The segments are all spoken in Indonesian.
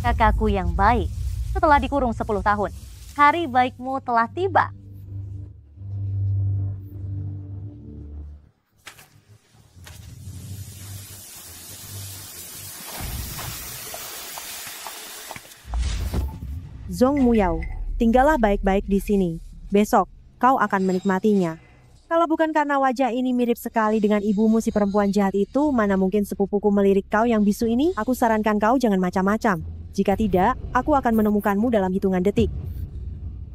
kakakku yang baik. Setelah dikurung 10 tahun, hari baikmu telah tiba. Zhong Muyao, tinggallah baik-baik di sini. Besok, kau akan menikmatinya. Kalau bukan karena wajah ini mirip sekali dengan ibumu si perempuan jahat itu, mana mungkin sepupuku melirik kau yang bisu ini? Aku sarankan kau jangan macam-macam. Jika tidak, aku akan menemukanmu dalam hitungan detik.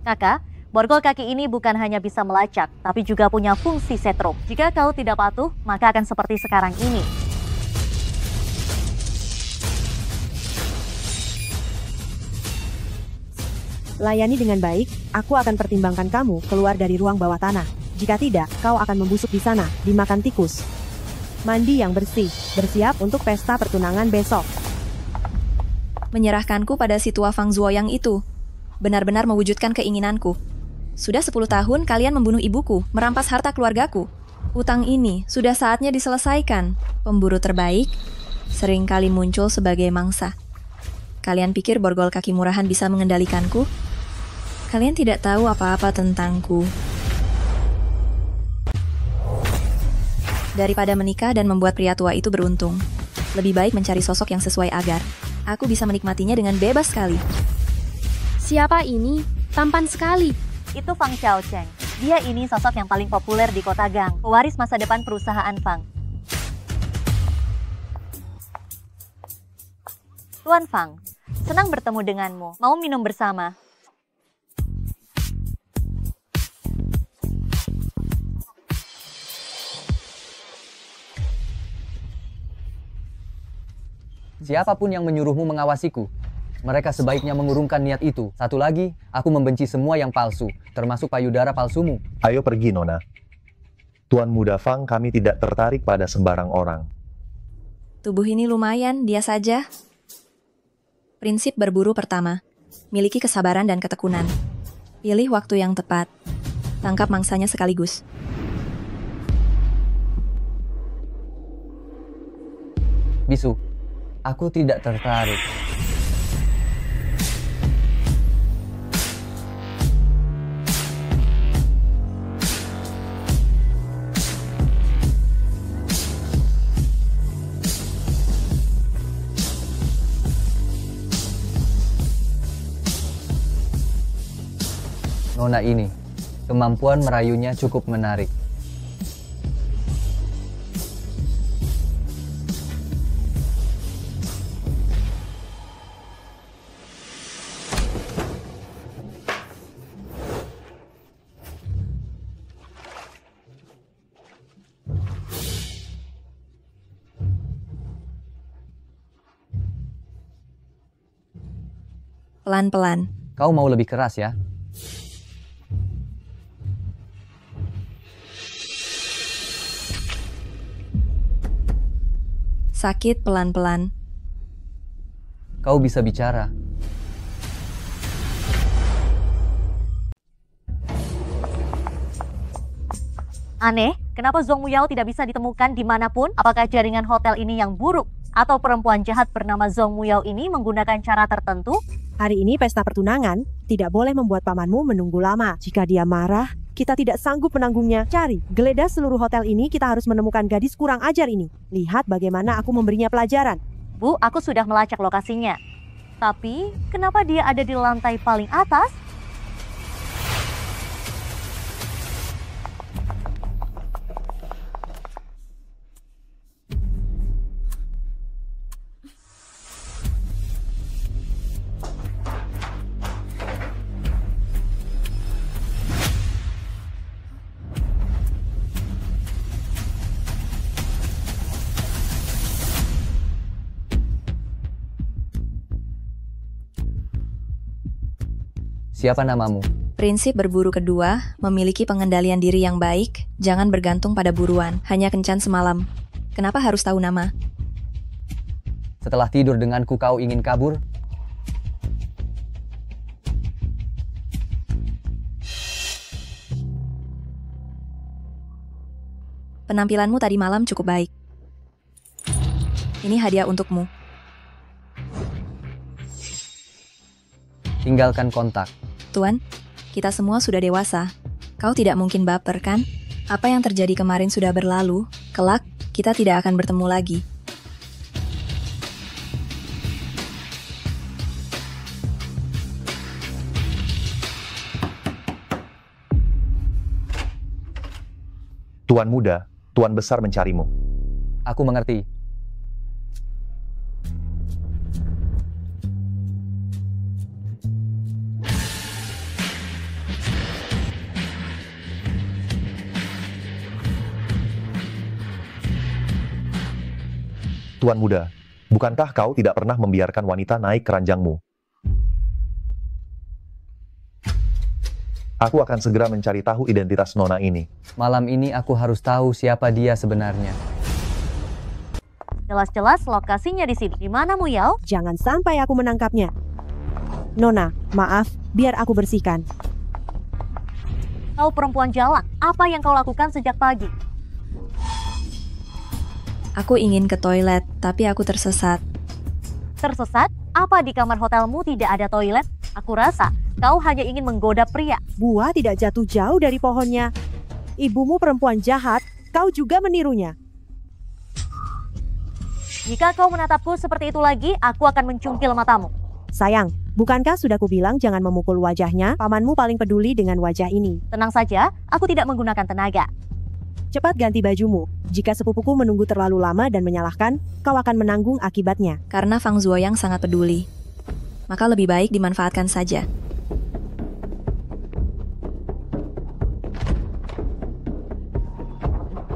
Kakak, borgol kaki ini bukan hanya bisa melacak, tapi juga punya fungsi setrum. Jika kau tidak patuh, maka akan seperti sekarang ini. Layani dengan baik, aku akan pertimbangkan kamu keluar dari ruang bawah tanah. Jika tidak, kau akan membusuk di sana, dimakan tikus. Mandi yang bersih, bersiap untuk pesta pertunangan besok. Menyerahkanku pada si tua Fang Zuoyang itu. Benar-benar mewujudkan keinginanku. Sudah 10 tahun kalian membunuh ibuku, merampas harta keluargaku. Utang ini sudah saatnya diselesaikan. Pemburu terbaik seringkali muncul sebagai mangsa. Kalian pikir borgol kaki murahan bisa mengendalikanku? Kalian tidak tahu apa-apa tentangku. Daripada menikah dan membuat pria tua itu beruntung, lebih baik mencari sosok yang sesuai agar aku bisa menikmatinya dengan bebas sekali. Siapa ini? Tampan sekali. Itu Fang Xiaocheng. Dia ini sosok yang paling populer di kota Gang, pewaris masa depan perusahaan Fang. Tuan Fang, senang bertemu denganmu. Mau minum bersama? Siapapun yang menyuruhmu mengawasiku, mereka sebaiknya mengurungkan niat itu. Satu lagi, aku membenci semua yang palsu, termasuk payudara palsumu. Ayo pergi, Nona. Tuan Muda Fang, kami tidak tertarik pada sembarang orang. Tubuh ini lumayan, dia saja. Prinsip berburu pertama, miliki kesabaran dan ketekunan. Pilih waktu yang tepat. Tangkap mangsanya sekaligus. Bisu, aku tidak tertarik. Nona ini, kemampuan merayunya cukup menarik. Pelan-pelan. Kau mau lebih keras ya? Sakit pelan-pelan. Kau bisa bicara. Aneh, kenapa Zhong Muyao tidak bisa ditemukan dimanapun? Apakah jaringan hotel ini yang buruk? Atau perempuan jahat bernama Zhong Muyao ini menggunakan cara tertentu? Hari ini pesta pertunangan, tidak boleh membuat pamanmu menunggu lama. Jika dia marah, kita tidak sanggup menanggungnya. Cari, geledah seluruh hotel ini, kita harus menemukan gadis kurang ajar ini. Lihat bagaimana aku memberinya pelajaran. Bu, aku sudah melacak lokasinya. Tapi, kenapa dia ada di lantai paling atas? Siapa namamu? Prinsip berburu kedua, memiliki pengendalian diri yang baik, jangan bergantung pada buruan, hanya kencan semalam. Kenapa harus tahu nama? Setelah tidur denganku kau ingin kabur? Penampilanmu tadi malam cukup baik. Ini hadiah untukmu. Tinggalkan kontak. Tuan, kita semua sudah dewasa. Kau tidak mungkin baper, kan? Apa yang terjadi kemarin sudah berlalu. Kelak, kita tidak akan bertemu lagi. Tuan muda, Tuan besar mencarimu. Aku mengerti. Tuan muda, bukankah kau tidak pernah membiarkan wanita naik ke ranjangmu? Aku akan segera mencari tahu identitas nona ini. Malam ini aku harus tahu siapa dia sebenarnya. Jelas-jelas lokasinya di sini. Di mana Muyao? Jangan sampai aku menangkapnya. Nona, maaf, biar aku bersihkan. Kau perempuan jalan. Apa yang kau lakukan sejak pagi? Aku ingin ke toilet, tapi aku tersesat. Tersesat? Apa di kamar hotelmu tidak ada toilet? Aku rasa kau hanya ingin menggoda pria. Buah tidak jatuh jauh dari pohonnya. Ibumu perempuan jahat, kau juga menirunya. Jika kau menatapku seperti itu lagi, aku akan mencungkil matamu. Sayang, bukankah sudah kubilang jangan memukul wajahnya? Pamanmu paling peduli dengan wajah ini. Tenang saja, aku tidak menggunakan tenaga. Cepat ganti bajumu. Jika sepupuku menunggu terlalu lama dan menyalahkan, kau akan menanggung akibatnya. Karena Fang Zuoyang sangat peduli. Maka lebih baik dimanfaatkan saja.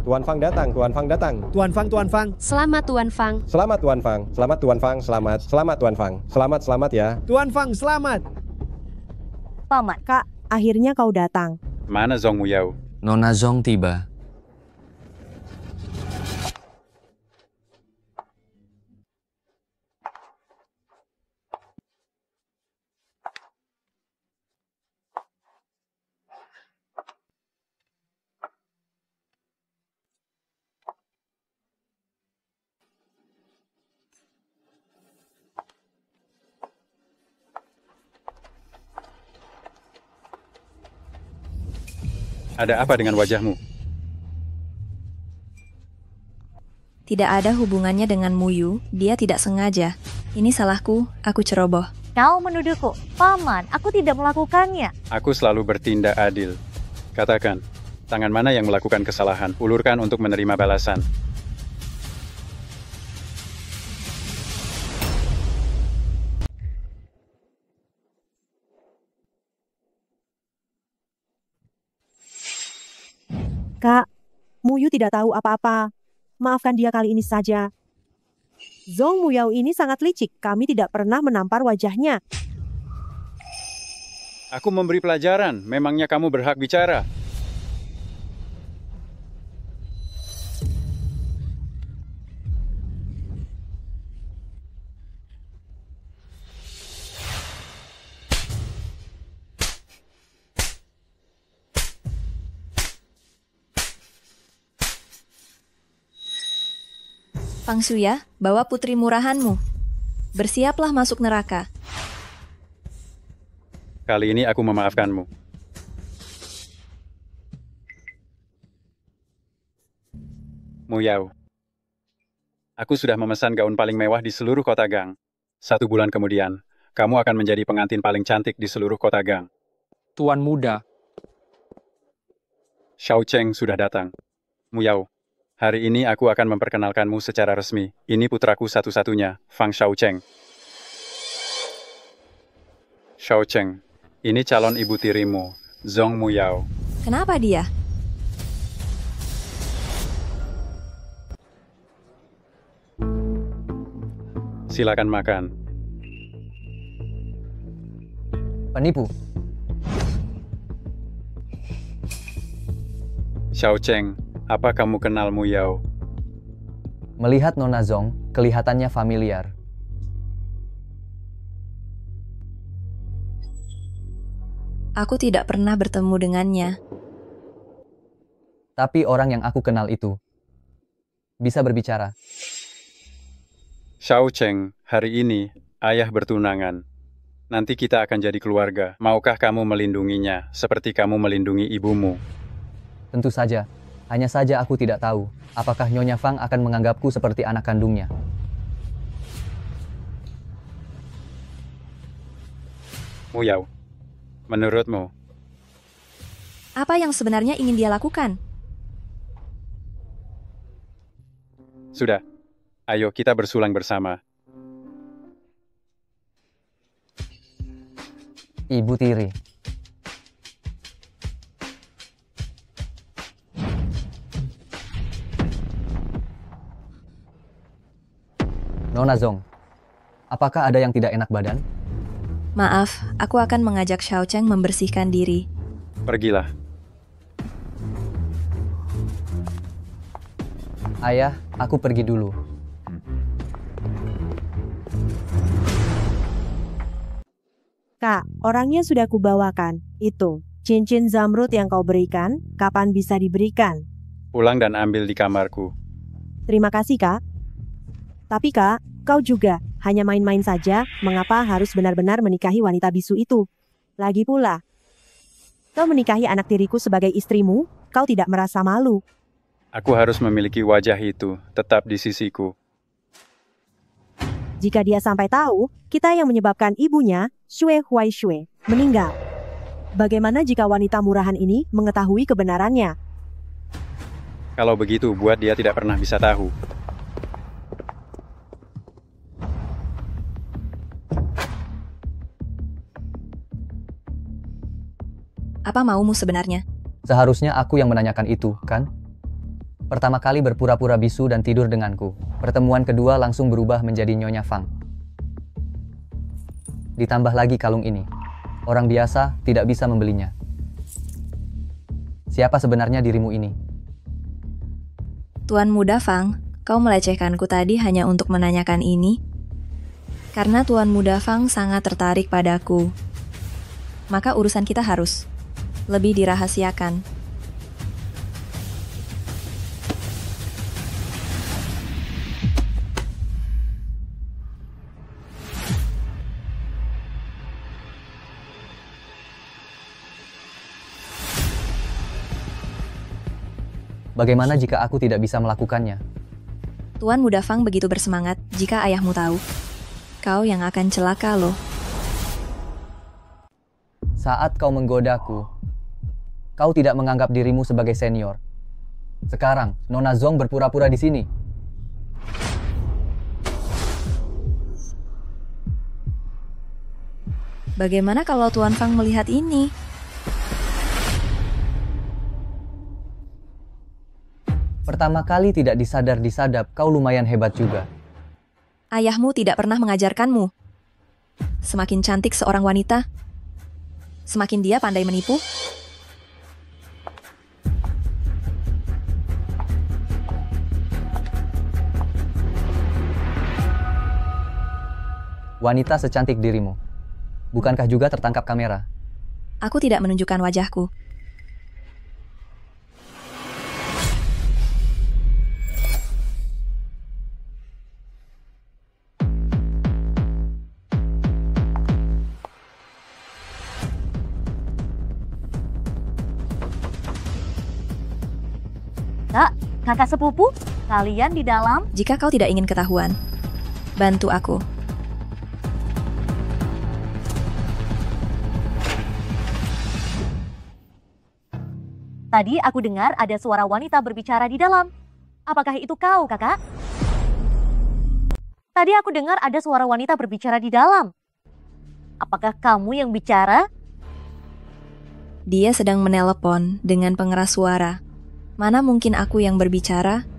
Tuan Fang datang, Tuan Fang datang. Tuan Fang. Selamat Tuan Fang. Selamat Tuan Fang, selamat Tuan Fang, selamat, selamat Tuan Fang, selamat ya. Tuan Fang, selamat. Paman, Kak, akhirnya kau datang. Mana Zong Muyao? Nona Zong tiba. Ada apa dengan wajahmu? Tidak ada hubungannya dengan Muyu, dia tidak sengaja. Ini salahku, aku ceroboh. kau menuduhku. Paman, aku tidak melakukannya. Aku selalu bertindak adil. Katakan, tangan mana yang melakukan kesalahan? Ulurkan untuk menerima balasan. Kak, Muyu tidak tahu apa-apa. Maafkan dia kali ini saja. Zong Muyao ini sangat licik. Kami tidak pernah menampar wajahnya. Aku memberi pelajaran, memangnya kamu berhak bicara. Fang Shuya, bawa putri murahanmu. Bersiaplah masuk neraka. Kali ini aku memaafkanmu. Muyao. Aku sudah memesan gaun paling mewah di seluruh kota Gang. 1 bulan kemudian, kamu akan menjadi pengantin paling cantik di seluruh kota Gang. Tuan muda. Xiao Cheng sudah datang. Muyao, hari ini aku akan memperkenalkanmu secara resmi. Ini putraku satu-satunya, Fang Xiao Cheng. Xiao Cheng, ini calon ibu tirimu, Zong Muyao. Kenapa dia? Silakan makan. Penipu. Xiao Cheng, apa kamu kenal Muyao? Melihat Nona Zong, kelihatannya familiar. Aku tidak pernah bertemu dengannya. Tapi orang yang aku kenal itu bisa berbicara. Xiao Cheng, hari ini ayah bertunangan. Nanti kita akan jadi keluarga. Maukah kamu melindunginya seperti kamu melindungi ibumu? Tentu saja. Hanya saja aku tidak tahu, apakah Nyonya Fang akan menganggapku seperti anak kandungnya. Muyao, menurutmu, Apa yang sebenarnya ingin dia lakukan? sudah. Ayo kita bersulang bersama. Ibu tiri. Nona Zong, apakah ada yang tidak enak badan? Maaf, aku akan mengajak Xiao Cheng membersihkan diri. Pergilah. Ayah, aku pergi dulu. Kak, orangnya sudah kubawakan. Itu, cincin zamrud yang kau berikan, kapan bisa diberikan? Pulang dan ambil di kamarku. Terima kasih, Kak. Tapi, Kak, kau juga hanya main-main saja, mengapa harus benar-benar menikahi wanita bisu itu? Lagi pula, kau menikahi anak tiriku sebagai istrimu, kau tidak merasa malu. Aku harus memiliki wajah itu tetap di sisiku. Jika dia sampai tahu, kita yang menyebabkan ibunya, Xue Huai Xue, meninggal. Bagaimana jika wanita murahan ini mengetahui kebenarannya? Kalau begitu, buat dia tidak pernah bisa tahu. Apa maumu sebenarnya? Seharusnya aku yang menanyakan itu, kan? Pertama kali berpura-pura bisu dan tidur denganku. Pertemuan kedua langsung berubah menjadi Nyonya Fang. Ditambah lagi kalung ini. Orang biasa tidak bisa membelinya. Siapa sebenarnya dirimu ini? Tuan Muda Fang, kau melecehkanku tadi hanya untuk menanyakan ini? Karena Tuan Muda Fang sangat tertarik padaku. Maka urusan kita harus lebih dirahasiakan. Bagaimana jika aku tidak bisa melakukannya? Tuan Muda Fang begitu bersemangat jika ayahmu tahu. Kau yang akan celaka loh. Saat kau menggodaku, kau tidak menganggap dirimu sebagai senior. Sekarang, Nona Zong berpura-pura di sini. Bagaimana kalau Tuan Fang melihat ini? Pertama kali tidak disadar-disadap, kau lumayan hebat juga. Ayahmu tidak pernah mengajarkanmu. Semakin cantik seorang wanita, semakin dia pandai menipu. Wanita secantik dirimu. Bukankah juga tertangkap kamera? Aku tidak menunjukkan wajahku. Kak, kakak sepupu, kalian di dalam? Jika kau tidak ingin ketahuan, bantu aku. Tadi aku dengar ada suara wanita berbicara di dalam. Apakah itu kau, kakak? Tadi aku dengar ada suara wanita berbicara di dalam. Apakah kamu yang bicara? Dia sedang menelepon dengan pengeras suara. Mana mungkin aku yang berbicara?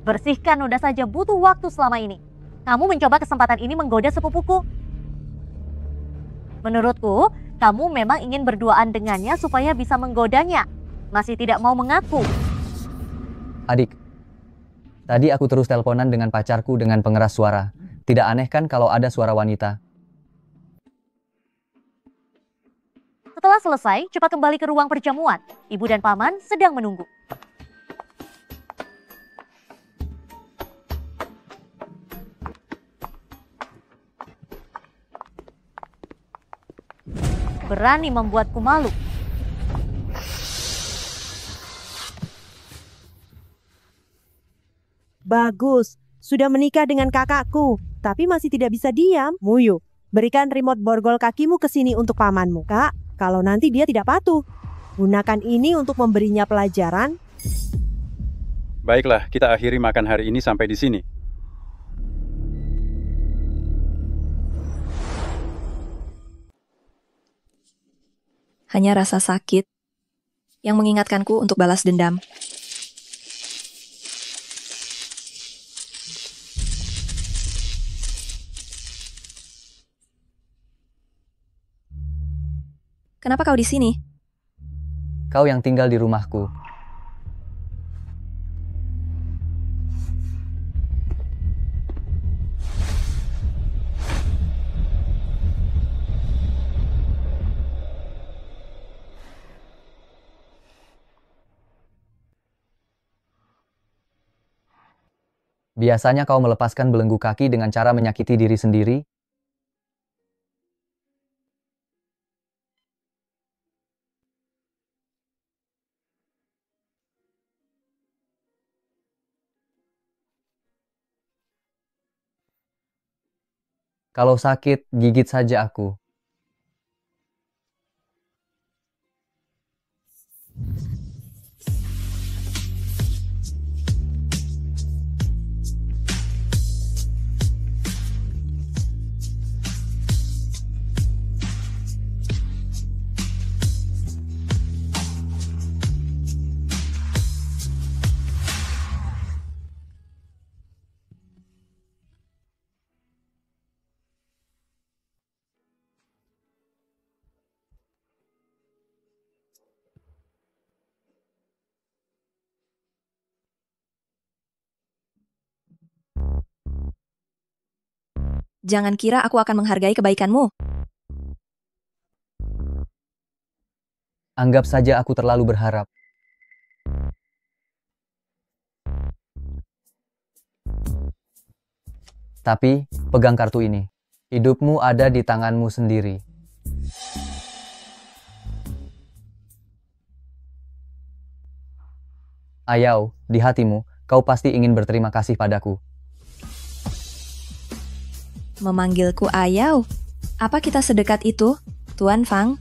Bersihkan udah saja butuh waktu selama ini. Kamu mencoba kesempatan ini menggoda sepupuku. Menurutku, kamu memang ingin berduaan dengannya supaya bisa menggodanya. Masih tidak mau mengaku. Adik, tadi aku terus teleponan dengan pacarku dengan pengeras suara. Tidak aneh kan kalau ada suara wanita? Setelah selesai, cepat kembali ke ruang perjamuan. Ibu dan paman sedang menunggu. berani membuatku malu. Bagus, sudah menikah dengan kakakku, tapi masih tidak bisa diam. Muyu, berikan remote borgol kakimu ke sini untuk pamanmu. Kak, kalau nanti dia tidak patuh, gunakan ini untuk memberinya pelajaran. Baiklah, kita akhiri makan hari ini sampai di sini. Hanya rasa sakit yang mengingatkanku untuk balas dendam. Kenapa kau di sini? Kau yang tinggal di rumahku. Biasanya kau melepaskan belenggu kaki dengan cara menyakiti diri sendiri. Kalau sakit, gigit saja aku. Jangan kira aku akan menghargai kebaikanmu. Anggap saja aku terlalu berharap. Tapi, pegang kartu ini. Hidupmu ada di tanganmu sendiri. Ayau, di hatimu, kau pasti ingin berterima kasih padaku. Memanggilku Ayau. Apa kita sedekat itu, Tuan Fang?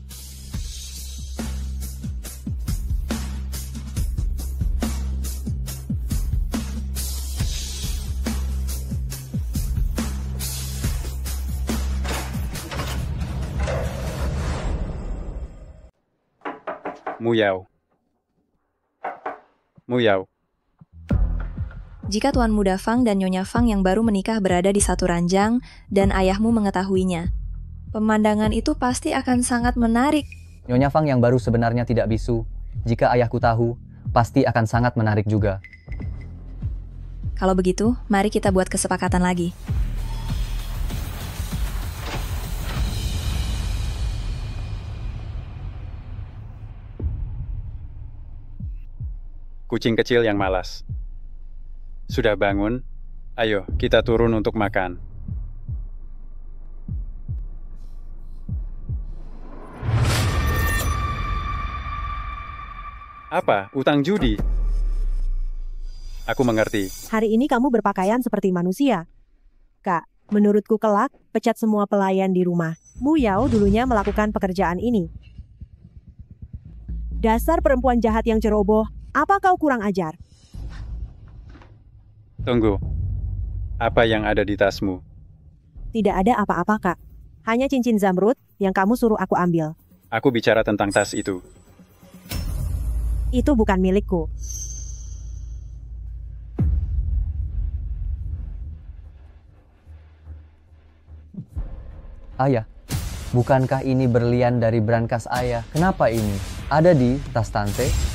Muyao. Muyao. Jika Tuan Muda Fang dan Nyonya Fang yang baru menikah berada di satu ranjang dan ayahmu mengetahuinya, pemandangan itu pasti akan sangat menarik. Nyonya Fang yang baru sebenarnya tidak bisu. Jika ayahku tahu, pasti akan sangat menarik juga. Kalau begitu, mari kita buat kesepakatan lagi. Kucing kecil yang malas. Sudah bangun? Ayo, kita turun untuk makan. Apa? Utang judi? Aku mengerti. Hari ini kamu berpakaian seperti manusia. Kak, menurutku kelak, pecat semua pelayan di rumah. Muyao dulunya melakukan pekerjaan ini. Dasar perempuan jahat yang ceroboh, apa kau kurang ajar? Tunggu. Apa yang ada di tasmu? Tidak ada apa-apa, Kak. Hanya cincin zamrud yang kamu suruh aku ambil. Aku bicara tentang tas itu. Itu bukan milikku. Ayah, bukankah ini berlian dari brankas ayah? Kenapa ini ada di tas tante?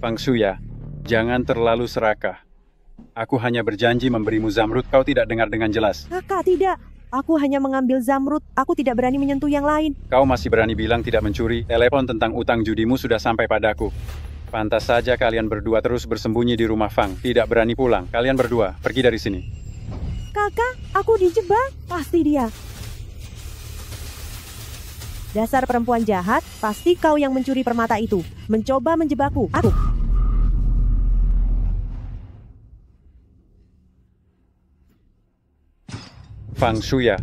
Fang Shuya, jangan terlalu serakah. Aku hanya berjanji memberimu zamrud, kau tidak dengar dengan jelas. Kakak, tidak. Aku hanya mengambil zamrud, aku tidak berani menyentuh yang lain. Kau masih berani bilang tidak mencuri? Telepon tentang utang judimu sudah sampai padaku. Pantas saja kalian berdua terus bersembunyi di rumah Fang. Tidak berani pulang. Kalian berdua, pergi dari sini. Kakak, aku dijebak. Pasti dia. Dasar perempuan jahat, pasti kau yang mencuri permata itu. Mencoba menjebakku. Aku. Fang Shuya,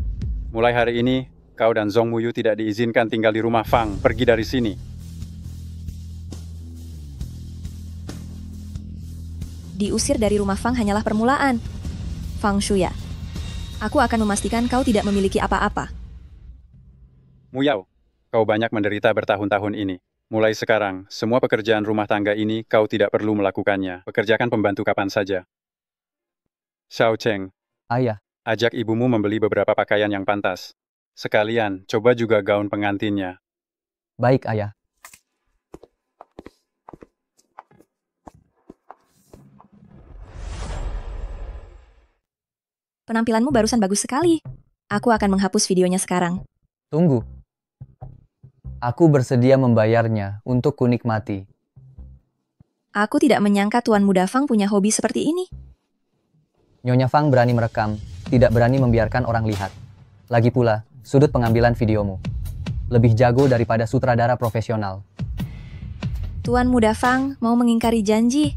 mulai hari ini, kau dan Zhong Muyu tidak diizinkan tinggal di rumah Fang. Pergi dari sini. Diusir dari rumah Fang hanyalah permulaan. Fang Shuya, aku akan memastikan kau tidak memiliki apa-apa. Muyao, kau banyak menderita bertahun-tahun ini. Mulai sekarang, semua pekerjaan rumah tangga ini kau tidak perlu melakukannya. Pekerjakan pembantu kapan saja. Xiao Cheng, Ayah, ajak ibumu membeli beberapa pakaian yang pantas. Sekalian, coba juga gaun pengantinnya. baik ayah. Penampilanmu barusan bagus sekali. Aku akan menghapus videonya sekarang. Tunggu. Aku bersedia membayarnya untuk kunikmati. Aku tidak menyangka Tuan Muda Fang punya hobi seperti ini. Nyonya Fang berani merekam, tidak berani membiarkan orang lihat. Lagi pula, sudut pengambilan videomu lebih jago daripada sutradara profesional. Tuan Muda Fang mau mengingkari janji.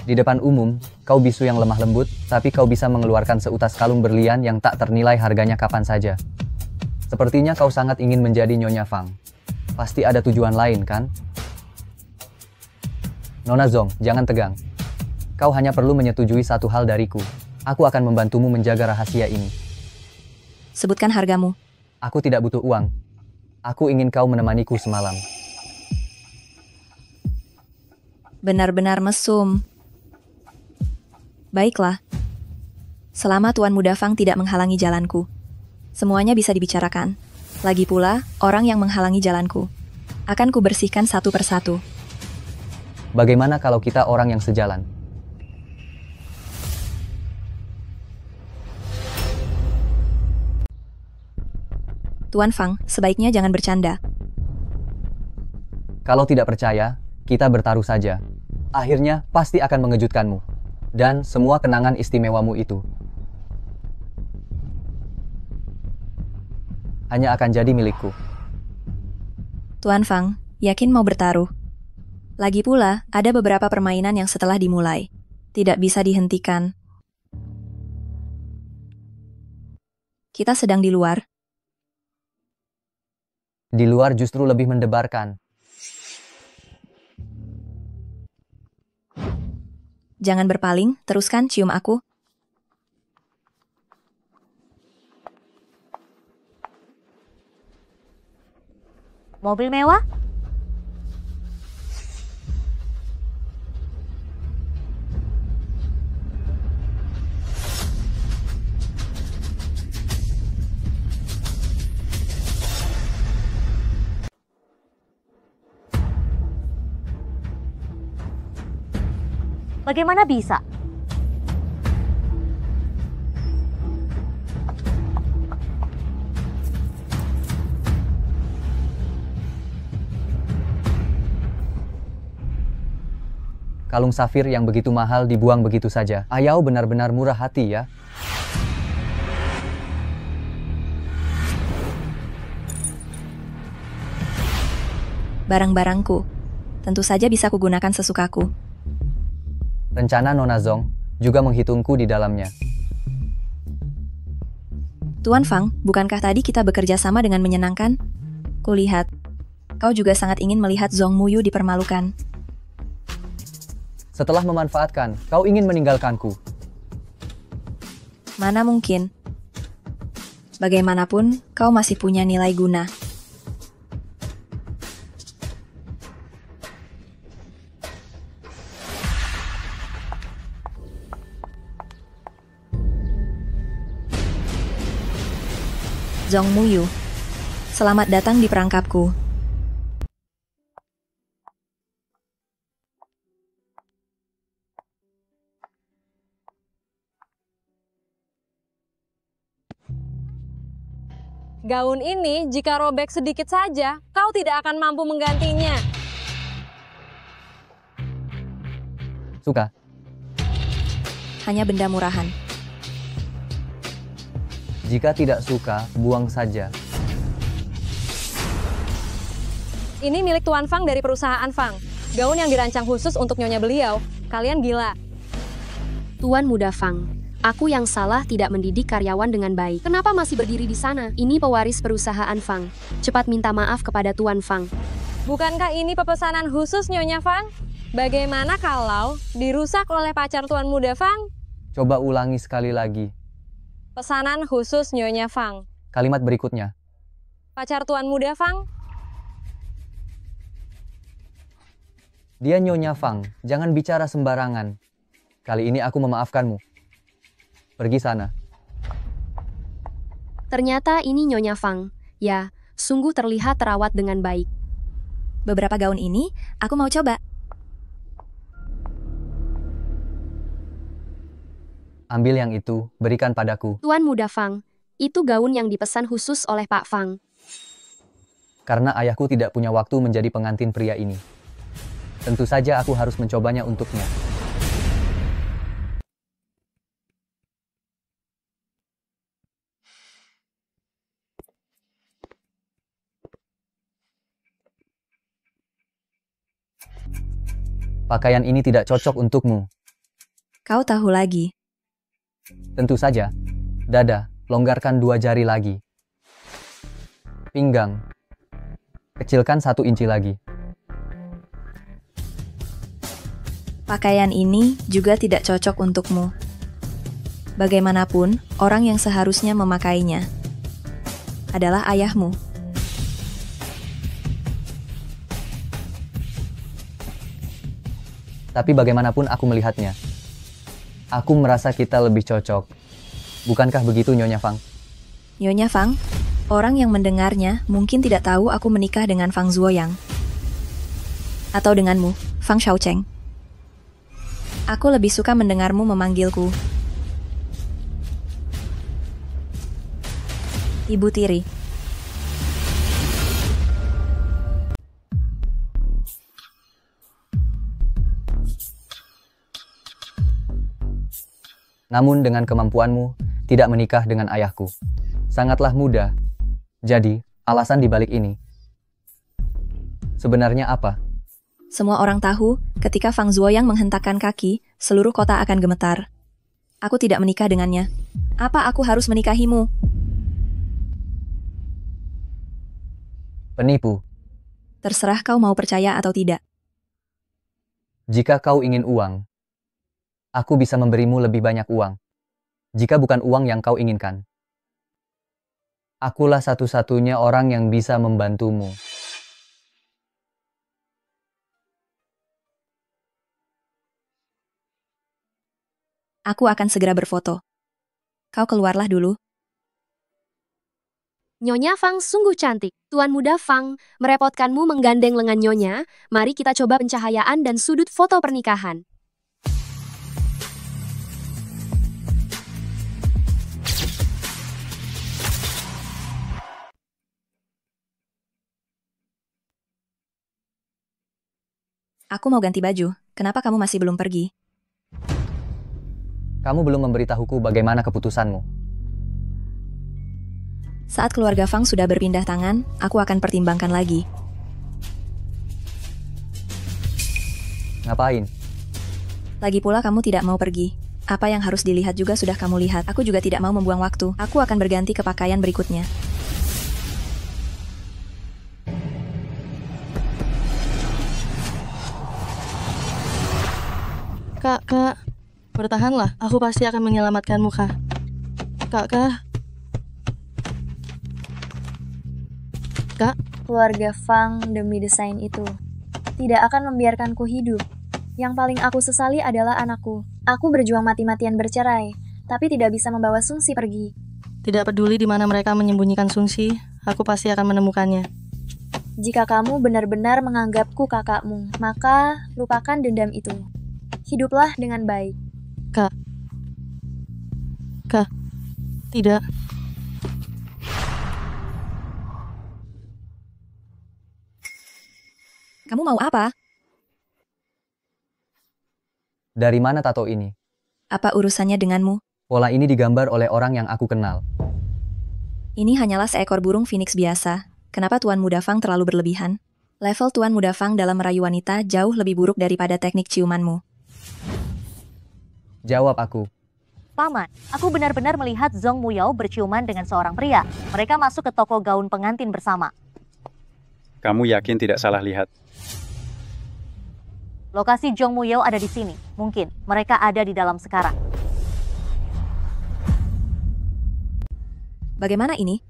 Di depan umum, kau bisu yang lemah lembut, tapi kau bisa mengeluarkan seutas kalung berlian yang tak ternilai harganya kapan saja. Sepertinya kau sangat ingin menjadi Nyonya Fang. Pasti ada tujuan lain, kan? Nona Zhong, jangan tegang. Kau hanya perlu menyetujui satu hal dariku. Aku akan membantumu menjaga rahasia ini. Sebutkan hargamu. Aku tidak butuh uang. Aku ingin kau menemaniku semalam. Benar-benar mesum. Baiklah. Selama Tuan Muda Fang tidak menghalangi jalanku, semuanya bisa dibicarakan. Lagi pula, orang yang menghalangi jalanku akan kubersihkan satu persatu. Bagaimana kalau kita orang yang sejalan? Tuan Fang, sebaiknya jangan bercanda. Kalau tidak percaya, kita bertaruh saja. Akhirnya pasti akan mengejutkanmu. Dan semua kenangan istimewamu itu hanya akan jadi milikku. Tuan Fang, yakin mau bertaruh? Lagi pula, ada beberapa permainan yang setelah dimulai tidak bisa dihentikan. Kita sedang di luar. Di luar justru lebih mendebarkan. Jangan berpaling, teruskan cium aku. Mobil mewah? Bagaimana bisa? Kalung safir yang begitu mahal dibuang begitu saja. Ayau benar-benar murah hati ya. Barang-barangku tentu saja bisa kugunakan sesukaku. Rencana Nona Zhong juga menghitungku di dalamnya. Tuan Fang, bukankah tadi kita bekerja sama dengan menyenangkan? Kulihat, kau juga sangat ingin melihat Zhong Muyu dipermalukan. Setelah memanfaatkan, kau ingin meninggalkanku. Mana mungkin? Bagaimanapun, kau masih punya nilai guna. Zhong Muyu, selamat datang di perangkapku. Gaun ini jika robek sedikit saja, kau tidak akan mampu menggantinya. Suka? Hanya benda murahan. Jika tidak suka, buang saja. Ini milik Tuan Fang dari perusahaan Fang. Gaun yang dirancang khusus untuk nyonya beliau. Kalian gila. Tuan Muda Fang, aku yang salah tidak mendidik karyawan dengan baik. Kenapa masih berdiri di sana? Ini pewaris perusahaan Fang. Cepat minta maaf kepada Tuan Fang. Bukankah ini pepesanan khusus nyonya Fang? Bagaimana kalau dirusak oleh pacar Tuan Muda Fang? Coba ulangi sekali lagi. Pesanan khusus nyonya Fang. Kalimat berikutnya. Pacar Tuan Muda Fang? Dia Nyonya Fang, jangan bicara sembarangan. Kali ini aku memaafkanmu. Pergi sana. Ternyata ini Nyonya Fang. Ya, sungguh terlihat terawat dengan baik. Beberapa gaun ini, aku mau coba. Ambil yang itu, berikan padaku. Tuan Muda Fang, itu gaun yang dipesan khusus oleh Pak Fang. Karena ayahku tidak punya waktu menjadi pengantin pria ini. Tentu saja aku harus mencobanya untuknya. Pakaian ini tidak cocok untukmu. Kau tahu lagi. Tentu saja. Dada, longgarkan 2 jari lagi. Pinggang. Kecilkan 1 inci lagi. Pakaian ini juga tidak cocok untukmu. Bagaimanapun, orang yang seharusnya memakainya adalah ayahmu. Tapi bagaimanapun aku melihatnya, aku merasa kita lebih cocok. Bukankah begitu, Nyonya Fang? Nyonya Fang, orang yang mendengarnya mungkin tidak tahu aku menikah dengan Fang Zuoyang. Atau denganmu, Fang Xiaocheng. Aku lebih suka mendengarmu memanggilku Ibu Tiri. Namun dengan kemampuanmu, tidak menikah dengan ayahku. Sangatlah mudah. Jadi, alasan dibalik ini. Sebenarnya apa? Semua orang tahu, ketika Fang Zuoyang menghentakkan kaki, seluruh kota akan gemetar. Aku tidak menikah dengannya. Apa aku harus menikahimu? Penipu. Terserah kau mau percaya atau tidak. Jika kau ingin uang, aku bisa memberimu lebih banyak uang. Jika bukan uang yang kau inginkan, akulah satu-satunya orang yang bisa membantumu. Aku akan segera berfoto. Kau keluarlah dulu. Nyonya Fang sungguh cantik. Tuan Muda Fang, merepotkanmu menggandeng lengan Nyonya. Mari kita coba pencahayaan dan sudut foto pernikahan. Aku mau ganti baju. Kenapa kamu masih belum pergi? Kamu belum memberitahuku bagaimana keputusanmu. Saat keluarga Fang sudah berpindah tangan, aku akan pertimbangkan lagi. Ngapain? Lagi pula kamu tidak mau pergi. Apa yang harus dilihat juga sudah kamu lihat. Aku juga tidak mau membuang waktu. Aku akan berganti ke pakaian berikutnya. Kak, bertahanlah. Aku pasti akan menyelamatkanmu, Kak. Kak. Keluarga Fang demi desain itu tidak akan membiarkanku hidup. Yang paling aku sesali adalah anakku. Aku berjuang mati-matian bercerai, tapi tidak bisa membawa Sungsi pergi. Tidak peduli di mana mereka menyembunyikan Sungsi, aku pasti akan menemukannya. Jika kamu benar-benar menganggapku kakakmu, maka lupakan dendam itu. Hiduplah dengan baik. Kak, tidak. Kamu mau apa? Dari mana tato ini? Apa urusannya denganmu? Pola ini digambar oleh orang yang aku kenal. Ini hanyalah seekor burung phoenix biasa. Kenapa Tuan Muda Fang terlalu berlebihan? Level Tuan Muda Fang dalam merayu wanita jauh lebih buruk daripada teknik ciumanmu. Jawab aku. Paman, aku benar-benar melihat Zhong Muyao berciuman dengan seorang pria. Mereka masuk ke toko gaun pengantin bersama. Kamu yakin tidak salah lihat? Lokasi Zhong Muyao ada di sini. Mungkin mereka ada di dalam sekarang. Bagaimana ini?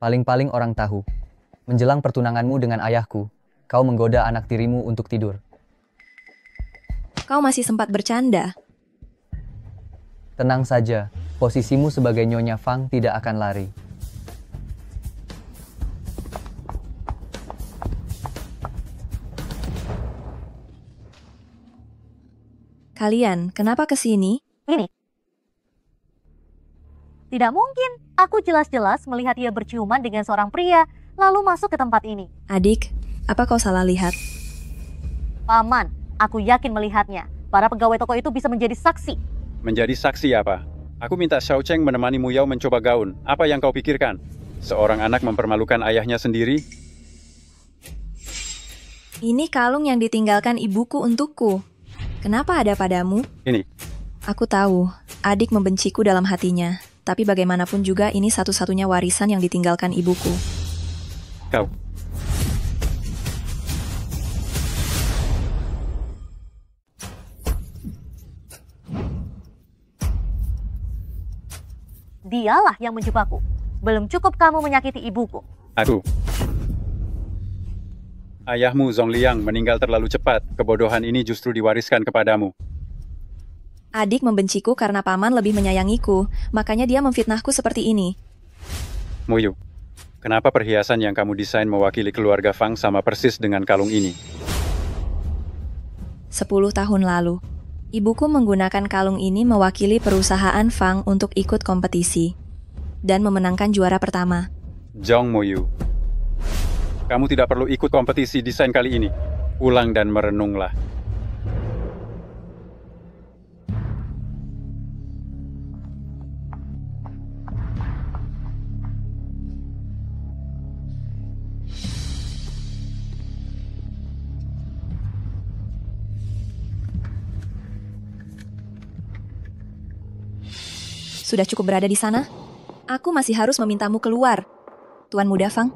Paling-paling orang tahu. Menjelang pertunanganmu dengan ayahku, kau menggoda anak tirimu untuk tidur. Kau masih sempat bercanda. Tenang saja, posisimu sebagai Nyonya Fang tidak akan lari. Kalian, kenapa ke sini? Ini. Tidak mungkin. Aku jelas-jelas melihat ia berciuman dengan seorang pria, lalu masuk ke tempat ini. Adik, apa kau salah lihat? Paman, aku yakin melihatnya. Para pegawai toko itu bisa menjadi saksi. Menjadi saksi apa? Aku minta Xiao Cheng menemani Muyao mencoba gaun. Apa yang kau pikirkan? Seorang anak mempermalukan ayahnya sendiri? Ini kalung yang ditinggalkan ibuku untukku. Kenapa ada padamu? Ini. Aku tahu, adik membenciku dalam hatinya. Tapi bagaimanapun juga ini satu-satunya warisan yang ditinggalkan ibuku. Kau. Dialah yang menjebakku. Belum cukup kamu menyakiti ibuku. Aku. Ayahmu Zhong Liang meninggal terlalu cepat. Kebodohan ini justru diwariskan kepadamu. Adik membenciku karena paman lebih menyayangiku, makanya dia memfitnahku seperti ini. Muyu, kenapa perhiasan yang kamu desain mewakili keluarga Fang sama persis dengan kalung ini? 10 tahun lalu, ibuku menggunakan kalung ini mewakili perusahaan Fang untuk ikut kompetisi dan memenangkan juara pertama. Zhong Muyu, kamu tidak perlu ikut kompetisi desain kali ini. Ulang dan merenunglah. Sudah cukup berada di sana? Aku masih harus memintamu keluar, Tuan Muda Fang.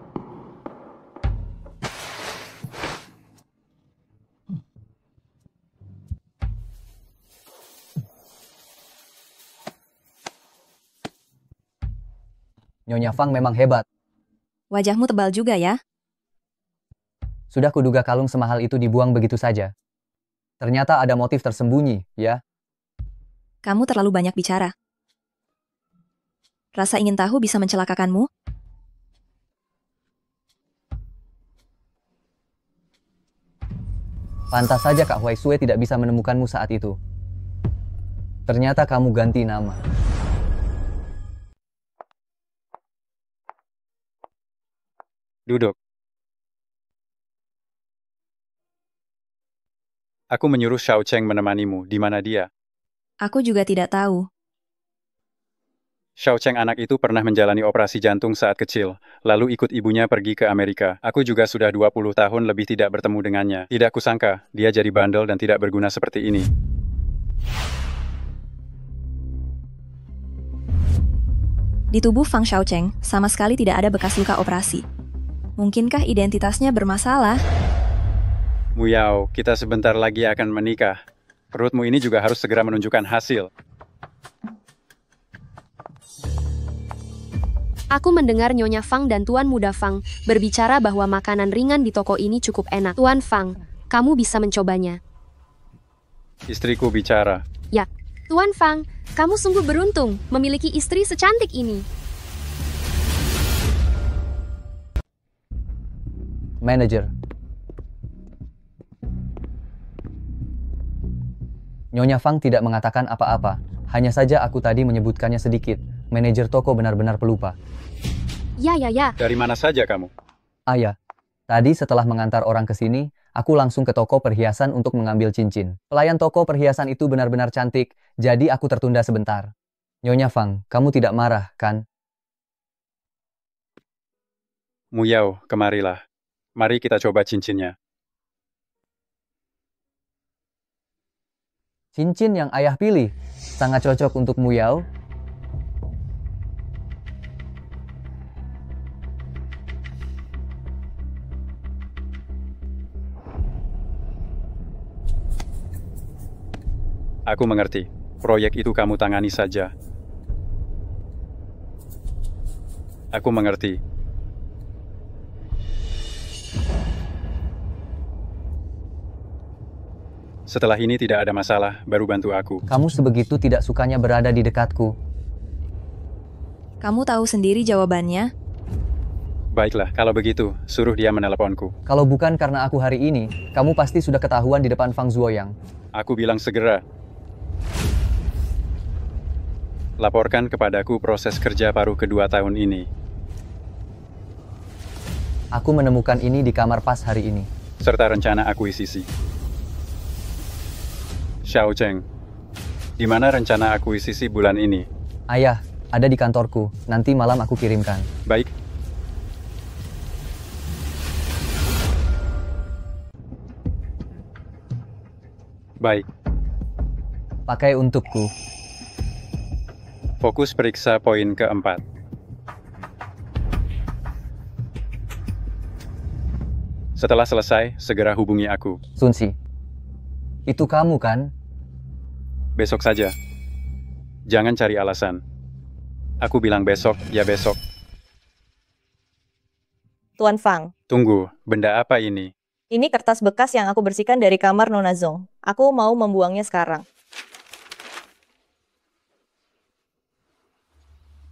Nyonya Fang memang hebat. Wajahmu tebal juga ya. Sudah kuduga kalung semahal itu dibuang begitu saja. Ternyata ada motif tersembunyi, ya? Kamu terlalu banyak bicara. Rasa ingin tahu bisa mencelakakanmu? Pantas saja Kak Huai Sue tidak bisa menemukanmu saat itu. Ternyata kamu ganti nama. Duduk. Aku menyuruh Xiao Cheng menemanimu. Di mana dia? Aku juga tidak tahu. Xiao Cheng anak itu pernah menjalani operasi jantung saat kecil, lalu ikut ibunya pergi ke Amerika. Aku juga sudah 20 tahun lebih tidak bertemu dengannya. Tidak kusangka, dia jadi bandel dan tidak berguna seperti ini. Di tubuh Fang Xiaocheng sama sekali tidak ada bekas luka operasi. Mungkinkah identitasnya bermasalah? Muyao, kita sebentar lagi akan menikah. Perutmu ini juga harus segera menunjukkan hasil. Aku mendengar Nyonya Fang dan Tuan Muda Fang berbicara bahwa makanan ringan di toko ini cukup enak. Tuan Fang, kamu bisa mencobanya. Istriku bicara. Ya, Tuan Fang, kamu sungguh beruntung memiliki istri secantik ini. Manajer. Nyonya Fang tidak mengatakan apa-apa. Hanya saja aku tadi menyebutkannya sedikit. Manajer toko benar-benar pelupa. Ya. Dari mana saja kamu? Ayah, tadi setelah mengantar orang ke sini, aku langsung ke toko perhiasan untuk mengambil cincin. Pelayan toko perhiasan itu benar-benar cantik, jadi aku tertunda sebentar. Nyonya Fang, kamu tidak marah, kan? Muyao, kemarilah. Mari kita coba cincinnya. Cincin yang ayah pilih sangat cocok untuk Muyao. Aku mengerti. Proyek itu kamu tangani saja. Aku mengerti. Setelah ini tidak ada masalah, baru bantu aku. Kamu sebegitu tidak sukanya berada di dekatku. Kamu tahu sendiri jawabannya. Baiklah, kalau begitu, suruh dia meneleponku. Kalau bukan karena aku hari ini, kamu pasti sudah ketahuan di depan Fang Zuoyang. Aku bilang segera. Laporkan kepadaku proses kerja paruh kedua tahun ini. Aku menemukan ini di kamar pas hari ini. Serta rencana akuisisi. Xiao Cheng, di mana rencana akuisisi bulan ini? Ayah, ada di kantorku. Nanti malam aku kirimkan. Baik. Baik. Pakai untukku. Fokus periksa poin keempat. Setelah selesai, segera hubungi aku. Sunsi, itu kamu kan? Besok saja. Jangan cari alasan. Aku bilang besok, ya besok. Tuan Fang, Tunggu, benda apa ini? ini kertas bekas yang aku bersihkan dari kamar Nona Zong. Aku mau membuangnya sekarang.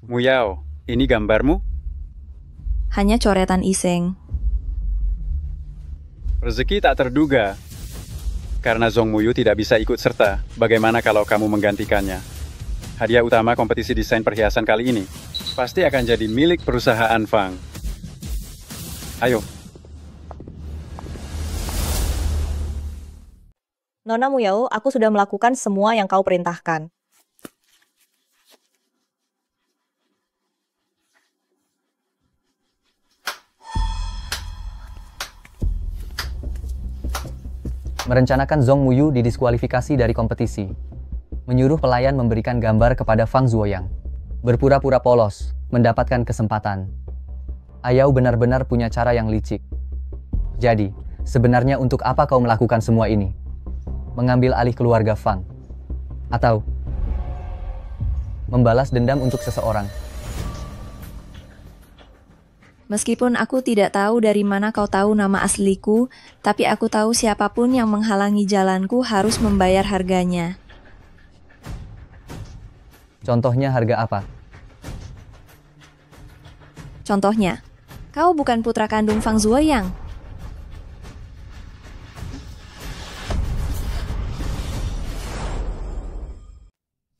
Muyao, ini gambarmu? Hanya coretan iseng. Rezeki tak terduga. Karena Zong Muyu tidak bisa ikut serta, bagaimana kalau kamu menggantikannya? Hadiah utama kompetisi desain perhiasan kali ini pasti akan jadi milik perusahaan Fang. Ayo. Nona Muyao, aku sudah melakukan semua yang kau perintahkan. Merencanakan Zong Muyu didiskualifikasi dari kompetisi. Menyuruh pelayan memberikan gambar kepada Fang Zuoyang. Berpura-pura polos, mendapatkan kesempatan. Ayau benar-benar punya cara yang licik. Jadi, sebenarnya untuk apa kau melakukan semua ini? Mengambil alih keluarga Fang? Atau membalas dendam untuk seseorang? Meskipun aku tidak tahu dari mana kau tahu nama asliku, tapi aku tahu siapapun yang menghalangi jalanku harus membayar harganya. Contohnya harga apa? Contohnya, kau bukan putra kandung Fang Zuoyang.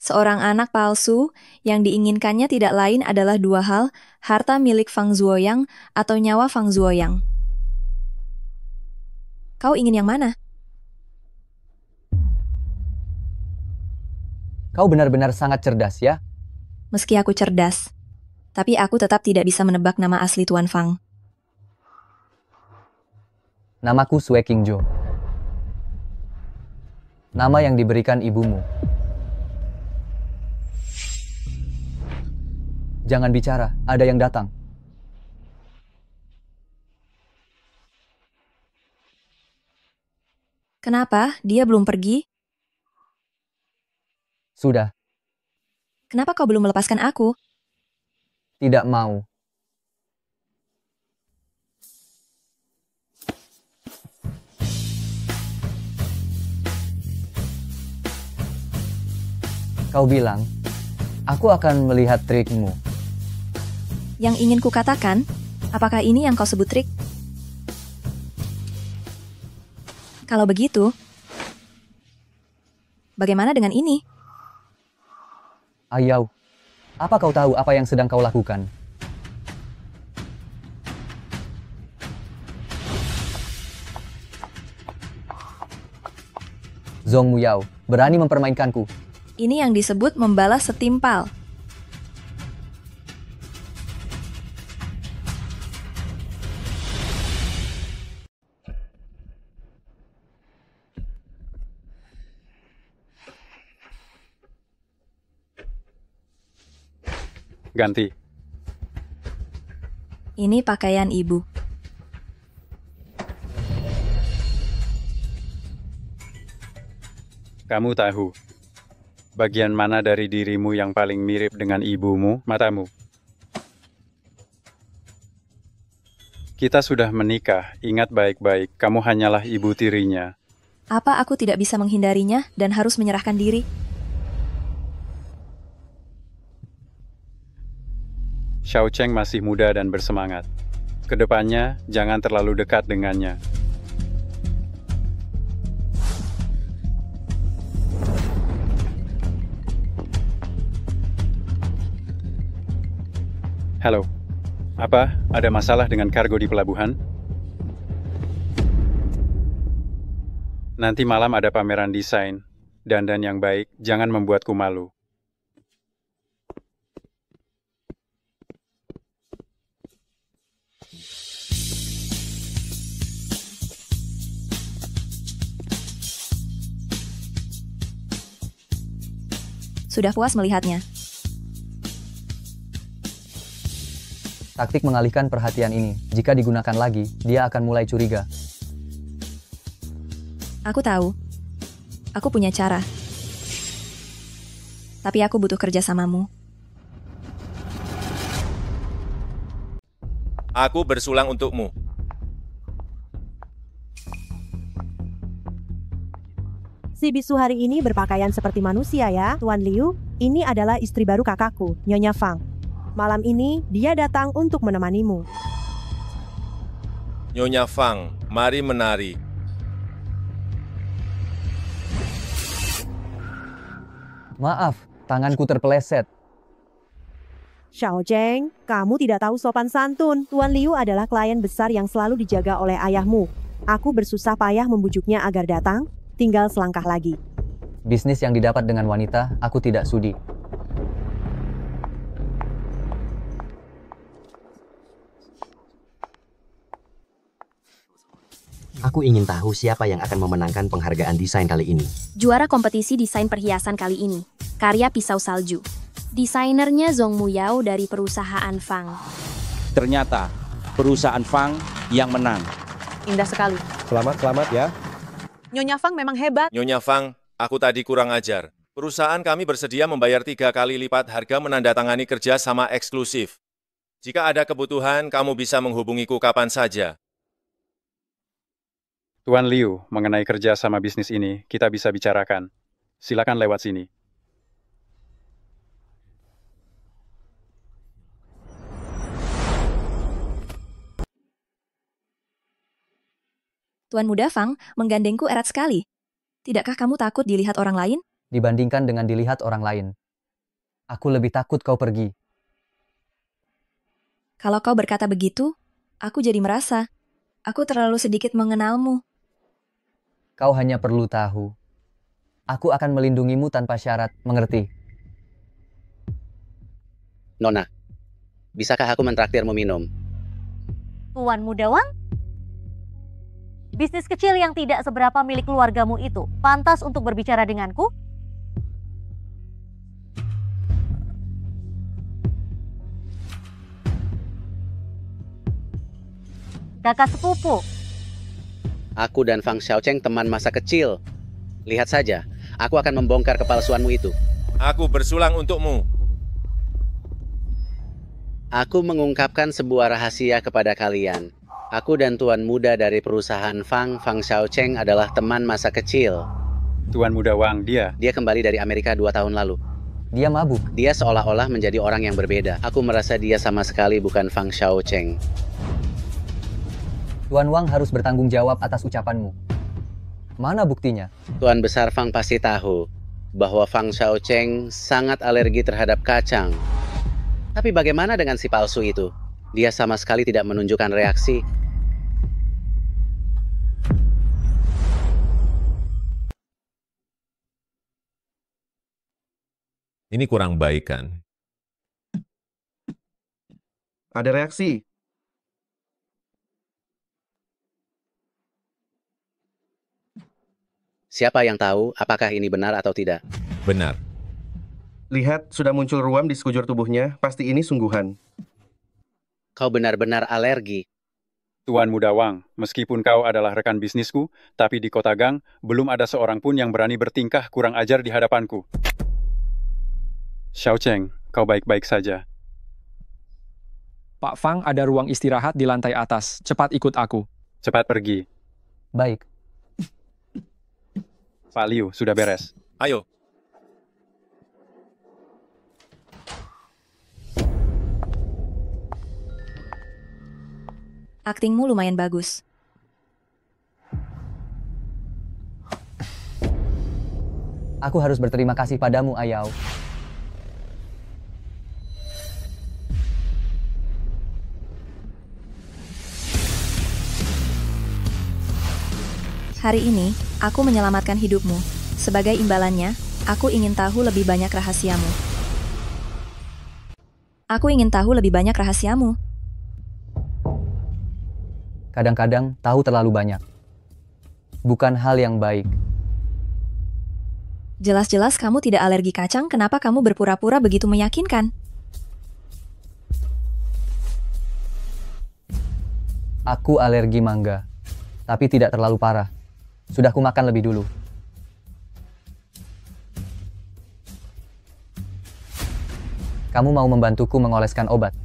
Seorang anak palsu yang diinginkannya tidak lain adalah dua hal, harta milik Fang Zuoyang atau nyawa Fang Zuoyang. Kau ingin yang mana? Kau benar-benar sangat cerdas ya? Meski aku cerdas, tapi aku tetap tidak bisa menebak nama asli Tuan Fang. Namaku Sue Qingzhou. Nama yang diberikan ibumu. Jangan bicara, ada yang datang. Kenapa? Dia belum pergi? Sudah. Kenapa kau belum melepaskan aku? Tidak mau. Kau bilang, aku akan melihat trikmu. Yang ingin kukatakan, apakah ini yang kau sebut trik? Kalau begitu, bagaimana dengan ini? Ayau, apa kau tahu apa yang sedang kau lakukan? Zong Muyao, berani mempermainkanku. Ini yang disebut membalas setimpal. Ganti. Ini pakaian ibu. Kamu tahu bagian mana dari dirimu yang paling mirip dengan ibumu? Matamu. Kita sudah menikah, ingat baik-baik, kamu hanyalah ibu tirinya. Apa aku tidak bisa menghindarinya dan harus menyerahkan diri? Xiao Cheng masih muda dan bersemangat. Kedepannya, jangan terlalu dekat dengannya. Halo. Apa? Ada masalah dengan kargo di pelabuhan? Nanti malam ada pameran desain. Dandan yang baik, jangan membuatku malu. Sudah puas melihatnya. Taktik mengalihkan perhatian ini, jika digunakan lagi, dia akan mulai curiga. Aku tahu. Aku punya cara. Tapi aku butuh kerjasamamu. Aku bersulang untukmu. Si bisu hari ini berpakaian seperti manusia ya, Tuan Liu. Ini adalah istri baru kakakku, Nyonya Fang. Malam ini, dia datang untuk menemanimu. Nyonya Fang, mari menari. Maaf, tanganku terpeleset. Xiao Cheng, kamu tidak tahu sopan santun. Tuan Liu adalah klien besar yang selalu dijaga oleh ayahmu. Aku bersusah payah membujuknya agar datang, tinggal selangkah lagi. Bisnis yang didapat dengan wanita, aku tidak sudi. Aku ingin tahu siapa yang akan memenangkan penghargaan desain kali ini. Juara kompetisi desain perhiasan kali ini, karya pisau salju. Desainernya Zhong Muyao dari perusahaan Fang. Ternyata, perusahaan Fang yang menang. Indah sekali. Selamat ya. Nyonya Fang memang hebat. Nyonya Fang, aku tadi kurang ajar. Perusahaan kami bersedia membayar 3 kali lipat harga menandatangani kerja sama eksklusif. Jika ada kebutuhan, kamu bisa menghubungiku kapan saja. Tuan Liu, mengenai kerja sama bisnis ini, kita bisa bicarakan. Silakan lewat sini. Tuan Muda Fang menggandengku erat sekali. Tidakkah kamu takut dilihat orang lain? Dibandingkan dengan dilihat orang lain, aku lebih takut kau pergi. Kalau kau berkata begitu, aku jadi merasa aku terlalu sedikit mengenalmu. Kau hanya perlu tahu, aku akan melindungimu tanpa syarat, mengerti? Nona, bisakah aku mentraktirmu minum? Tuan Muda Wang? Bisnis kecil yang tidak seberapa milik keluargamu itu pantas untuk berbicara denganku? Kakak sepupu. Aku dan Fang Xiaocheng teman masa kecil. Lihat saja, aku akan membongkar kepalsuanmu itu. Aku bersulang untukmu. Aku mengungkapkan sebuah rahasia kepada kalian. Aku dan Tuan Muda dari perusahaan Fang Xiaocheng adalah teman masa kecil. Tuan Muda Wang, dia kembali dari Amerika 2 tahun lalu. Dia mabuk. Dia seolah-olah menjadi orang yang berbeda. Aku merasa dia sama sekali bukan Fang Xiaocheng. Tuan Wang harus bertanggung jawab atas ucapanmu. Mana buktinya? Tuan Besar Fang pasti tahu bahwa Fang Xiaocheng sangat alergi terhadap kacang. Tapi bagaimana dengan si palsu itu? Dia sama sekali tidak menunjukkan reaksi. Ini kurang baik kan? Ada reaksi. Siapa yang tahu apakah ini benar atau tidak? Benar. Lihat, sudah muncul ruam di sekujur tubuhnya. Pasti ini sungguhan. Kau benar-benar alergi. Tuan Muda Wang, meskipun kau adalah rekan bisnisku, tapi di Kota Gang, belum ada seorang pun yang berani bertingkah kurang ajar di hadapanku. Xiao Cheng, kau baik-baik saja. Pak Fang, ada ruang istirahat di lantai atas. Cepat ikut aku. Cepat pergi. Baik. Pak Liu, sudah beres. Ayo. Aktingmu lumayan bagus. Aku harus berterima kasih padamu, Ayao. Hari ini, aku menyelamatkan hidupmu. Sebagai imbalannya, aku ingin tahu lebih banyak rahasiamu. Aku ingin tahu lebih banyak rahasiamu. Kadang-kadang tahu terlalu banyak. Bukan hal yang baik. Jelas-jelas kamu tidak alergi kacang, kenapa kamu berpura-pura begitu meyakinkan? Aku alergi mangga, tapi tidak terlalu parah. Sudah kumakan lebih dulu. Kamu mau membantuku mengoleskan obat?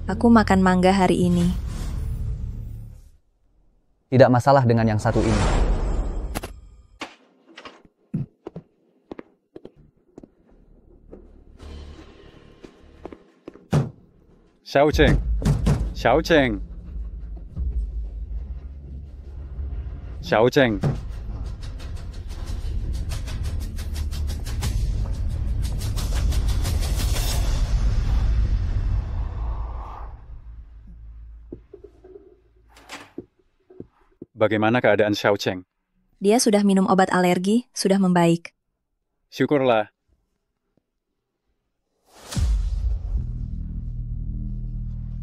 Aku makan mangga hari ini. Tidak masalah dengan yang satu ini. Xiao Cheng. Xiao Cheng. Xiao Cheng. Bagaimana keadaan Xiao Cheng? Dia sudah minum obat alergi, sudah membaik. Syukurlah.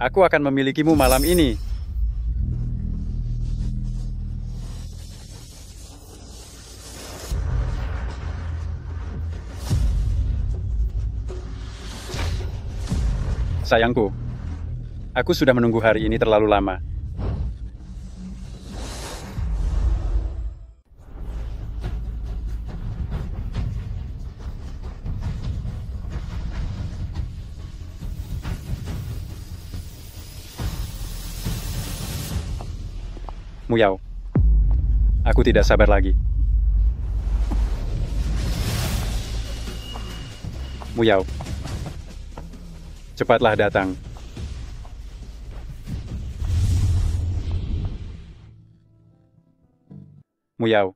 Aku akan memilikimu malam ini. Sayangku, aku sudah menunggu hari ini terlalu lama. Muyao, aku tidak sabar lagi. Muyao, cepatlah datang. Muyao.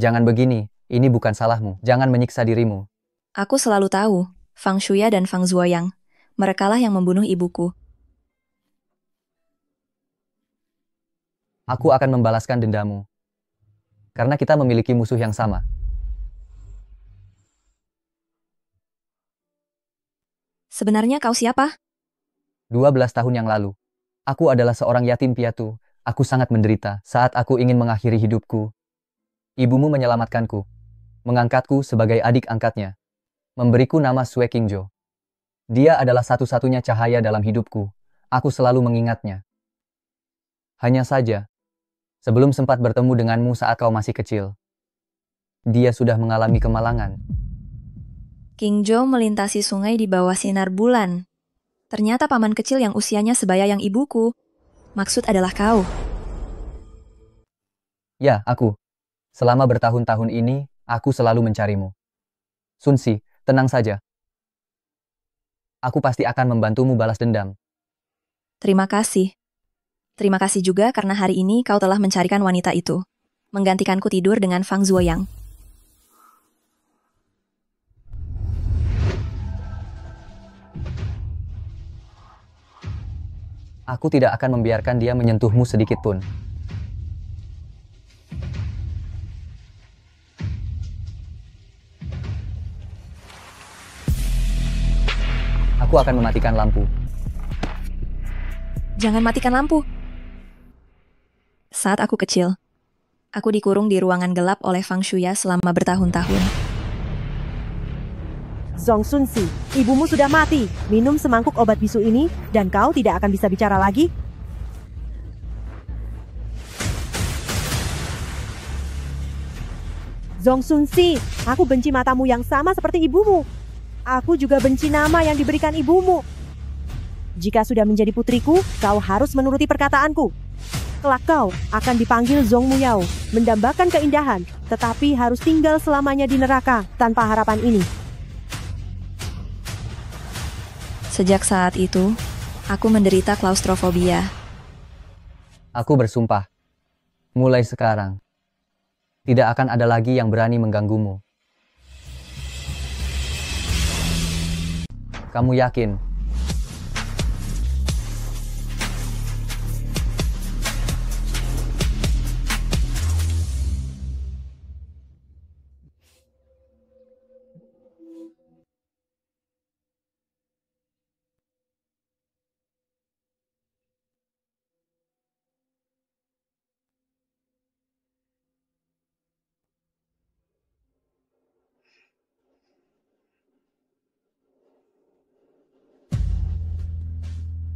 Jangan begini, ini bukan salahmu. Jangan menyiksa dirimu. Aku selalu tahu, Fang Shuya dan Fang Zuoyang. Merekalah yang membunuh ibuku. Aku akan membalaskan dendamu. Karena kita memiliki musuh yang sama. Sebenarnya kau siapa? 12 tahun yang lalu, aku adalah seorang yatim piatu. Aku sangat menderita saat aku ingin mengakhiri hidupku. Ibumu menyelamatkanku, mengangkatku sebagai adik angkatnya, memberiku nama Sue Qingzhou. Dia adalah satu-satunya cahaya dalam hidupku. Aku selalu mengingatnya. Hanya saja, sebelum sempat bertemu denganmu saat kau masih kecil, dia sudah mengalami kemalangan. Qingzhou melintasi sungai di bawah sinar bulan. Ternyata paman kecil yang usianya sebaya yang ibuku. Maksud adalah kau. Ya, aku. Selama bertahun-tahun ini, aku selalu mencarimu. Sunsi, tenang saja. Aku pasti akan membantumu balas dendam. Terima kasih. Terima kasih juga karena hari ini kau telah mencarikan wanita itu. Menggantikanku tidur dengan Fang Zuoyang. Aku tidak akan membiarkan dia menyentuhmu sedikit pun. Aku akan mematikan lampu. Jangan matikan lampu. Saat aku kecil, aku dikurung di ruangan gelap oleh Fang Shuya selama bertahun-tahun. Zhong Sunsi, ibumu sudah mati. Minum semangkuk obat bisu ini dan kau tidak akan bisa bicara lagi. Zhong Sunsi, aku benci matamu yang sama seperti ibumu. Aku juga benci nama yang diberikan ibumu. Jika sudah menjadi putriku, kau harus menuruti perkataanku. Kelak kau akan dipanggil Zhong Muyao, mendambakan keindahan, tetapi harus tinggal selamanya di neraka tanpa harapan ini. Sejak saat itu, aku menderita klaustrofobia. Aku bersumpah, mulai sekarang, tidak akan ada lagi yang berani mengganggumu. Kamu yakin?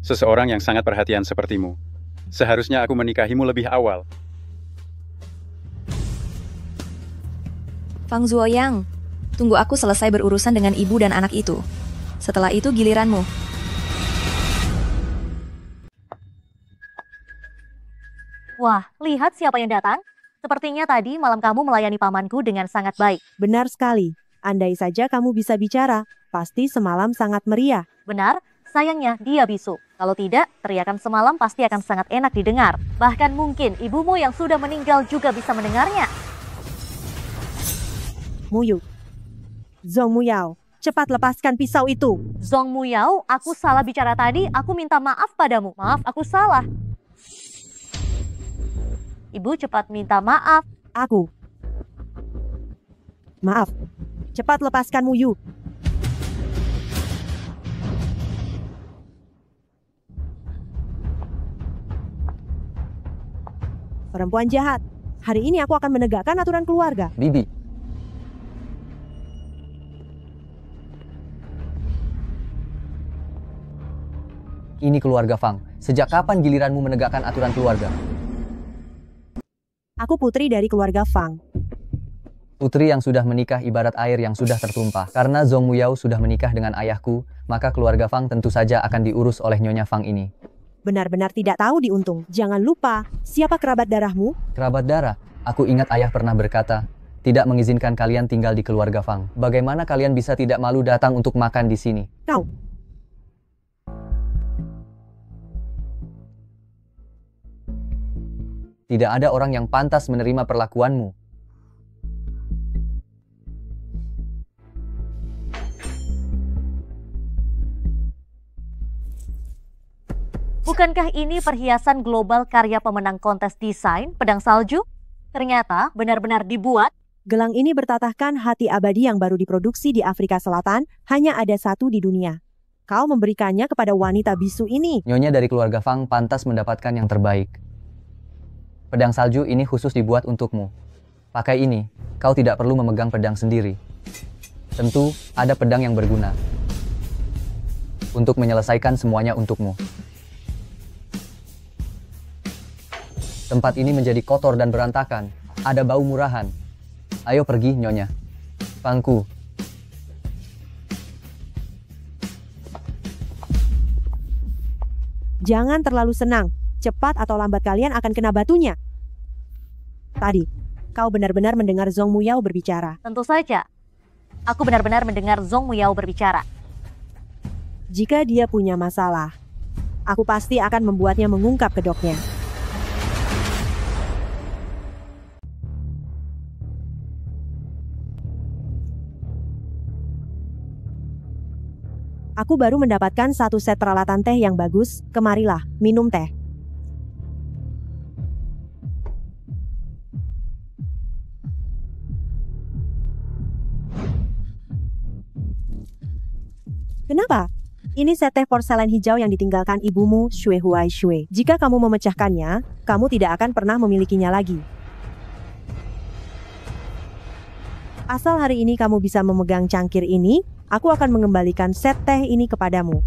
Seseorang yang sangat perhatian sepertimu. Seharusnya aku menikahimu lebih awal. Fang Zuoyang, tunggu aku selesai berurusan dengan ibu dan anak itu. Setelah itu giliranmu. Wah, lihat siapa yang datang. Sepertinya tadi malam kamu melayani pamanku dengan sangat baik. Benar sekali. Andai saja kamu bisa bicara, pasti semalam sangat meriah. Benar, sayangnya dia bisu. Kalau tidak, teriakan semalam pasti akan sangat enak didengar. Bahkan mungkin ibumu yang sudah meninggal juga bisa mendengarnya. Muyu. Zhong Muyao, cepat lepaskan pisau itu. Zhong Muyao, aku salah bicara tadi. Aku minta maaf padamu. Maaf, aku salah. Ibu cepat minta maaf. Aku. Maaf. Cepat lepaskan Muyu. Perempuan jahat. Hari ini aku akan menegakkan aturan keluarga. Bibi. Ini keluarga Fang. Sejak kapan giliranmu menegakkan aturan keluarga? Aku putri dari keluarga Fang. Putri yang sudah menikah ibarat air yang sudah tertumpah. Karena Zhong Muyao sudah menikah dengan ayahku, maka keluarga Fang tentu saja akan diurus oleh Nyonya Fang ini. Benar-benar tidak tahu diuntung. Jangan lupa, siapa kerabat darahmu? Kerabat darah? Aku ingat ayah pernah berkata, tidak mengizinkan kalian tinggal di keluarga Fang. Bagaimana kalian bisa tidak malu datang untuk makan di sini? Kau. Tidak ada orang yang pantas menerima perlakuanmu. Bukankah ini perhiasan global karya pemenang kontes desain pedang salju? Ternyata benar-benar dibuat. Gelang ini bertatahkan hati abadi yang baru diproduksi di Afrika Selatan, hanya ada satu di dunia. Kau memberikannya kepada wanita bisu ini. Nyonya dari keluarga Fang pantas mendapatkan yang terbaik. Pedang salju ini khusus dibuat untukmu. Pakai ini, kau tidak perlu memegang pedang sendiri. Tentu, ada pedang yang berguna untuk menyelesaikan semuanya untukmu. Tempat ini menjadi kotor dan berantakan. Ada bau murahan. Ayo pergi, Nyonya. Fangku. Jangan terlalu senang. Cepat atau lambat kalian akan kena batunya. Tadi, kau benar-benar mendengar Zhong Muyao berbicara. Tentu saja. Aku benar-benar mendengar Zhong Muyao berbicara. Jika dia punya masalah, aku pasti akan membuatnya mengungkap kedoknya. Aku baru mendapatkan satu set peralatan teh yang bagus. Kemarilah, minum teh. Kenapa? Ini set teh porselen hijau yang ditinggalkan ibumu, Shui Huai Shui. Jika kamu memecahkannya, kamu tidak akan pernah memilikinya lagi. Asal hari ini kamu bisa memegang cangkir ini, aku akan mengembalikan set teh ini kepadamu.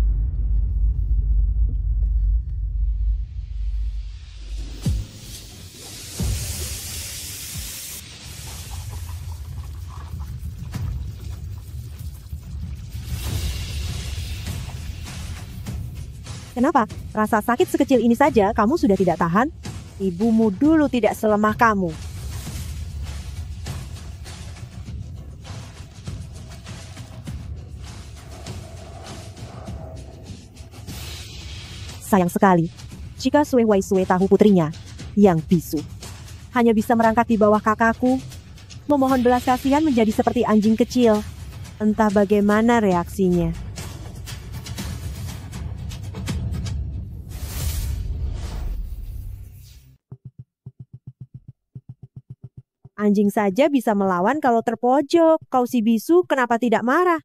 Kenapa? Rasa sakit sekecil ini saja kamu sudah tidak tahan? Ibumu dulu tidak selemah kamu. Sayang sekali, jika Sui Wai Sui tahu putrinya, yang bisu, hanya bisa merangkak di bawah kakakku, memohon belas kasihan menjadi seperti anjing kecil. Entah bagaimana reaksinya. Anjing saja bisa melawan kalau terpojok. Kau si bisu, kenapa tidak marah?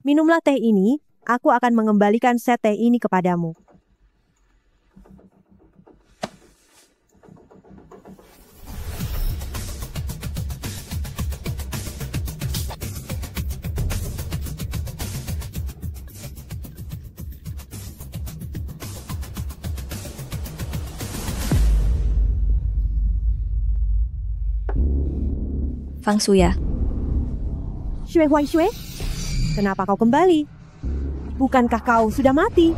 Minumlah teh ini, aku akan mengembalikan set teh ini kepadamu. Fang Suya. Shui Huai Shui, kenapa kau kembali? Bukankah kau sudah mati?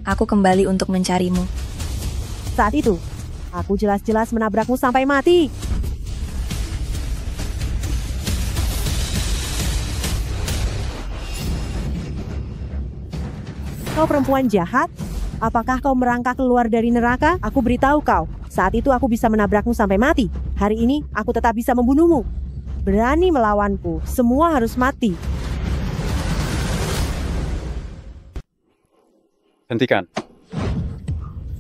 Aku kembali untuk mencarimu. Saat itu, aku jelas-jelas menabrakmu sampai mati. Kau perempuan jahat? Apakah kau merangkak keluar dari neraka? Aku beritahu kau, saat itu aku bisa menabrakmu sampai mati. Hari ini, aku tetap bisa membunuhmu. Berani melawanku, semua harus mati. Hentikan.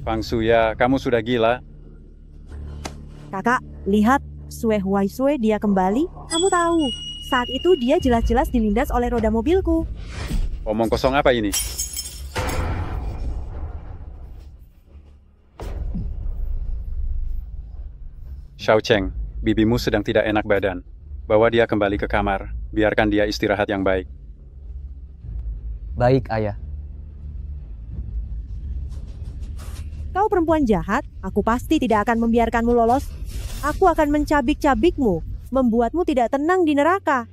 Fang Suya, kamu sudah gila. Kakak, lihat, Sui Huai Sui dia kembali. Kamu tahu, saat itu dia jelas-jelas dilindas oleh roda mobilku. Omong kosong apa ini? Xiao Cheng, bibimu sedang tidak enak badan. Bawa dia kembali ke kamar. Biarkan dia istirahat yang baik. Baik, Ayah. Kau perempuan jahat, aku pasti tidak akan membiarkanmu lolos. Aku akan mencabik-cabikmu, membuatmu tidak tenang di neraka.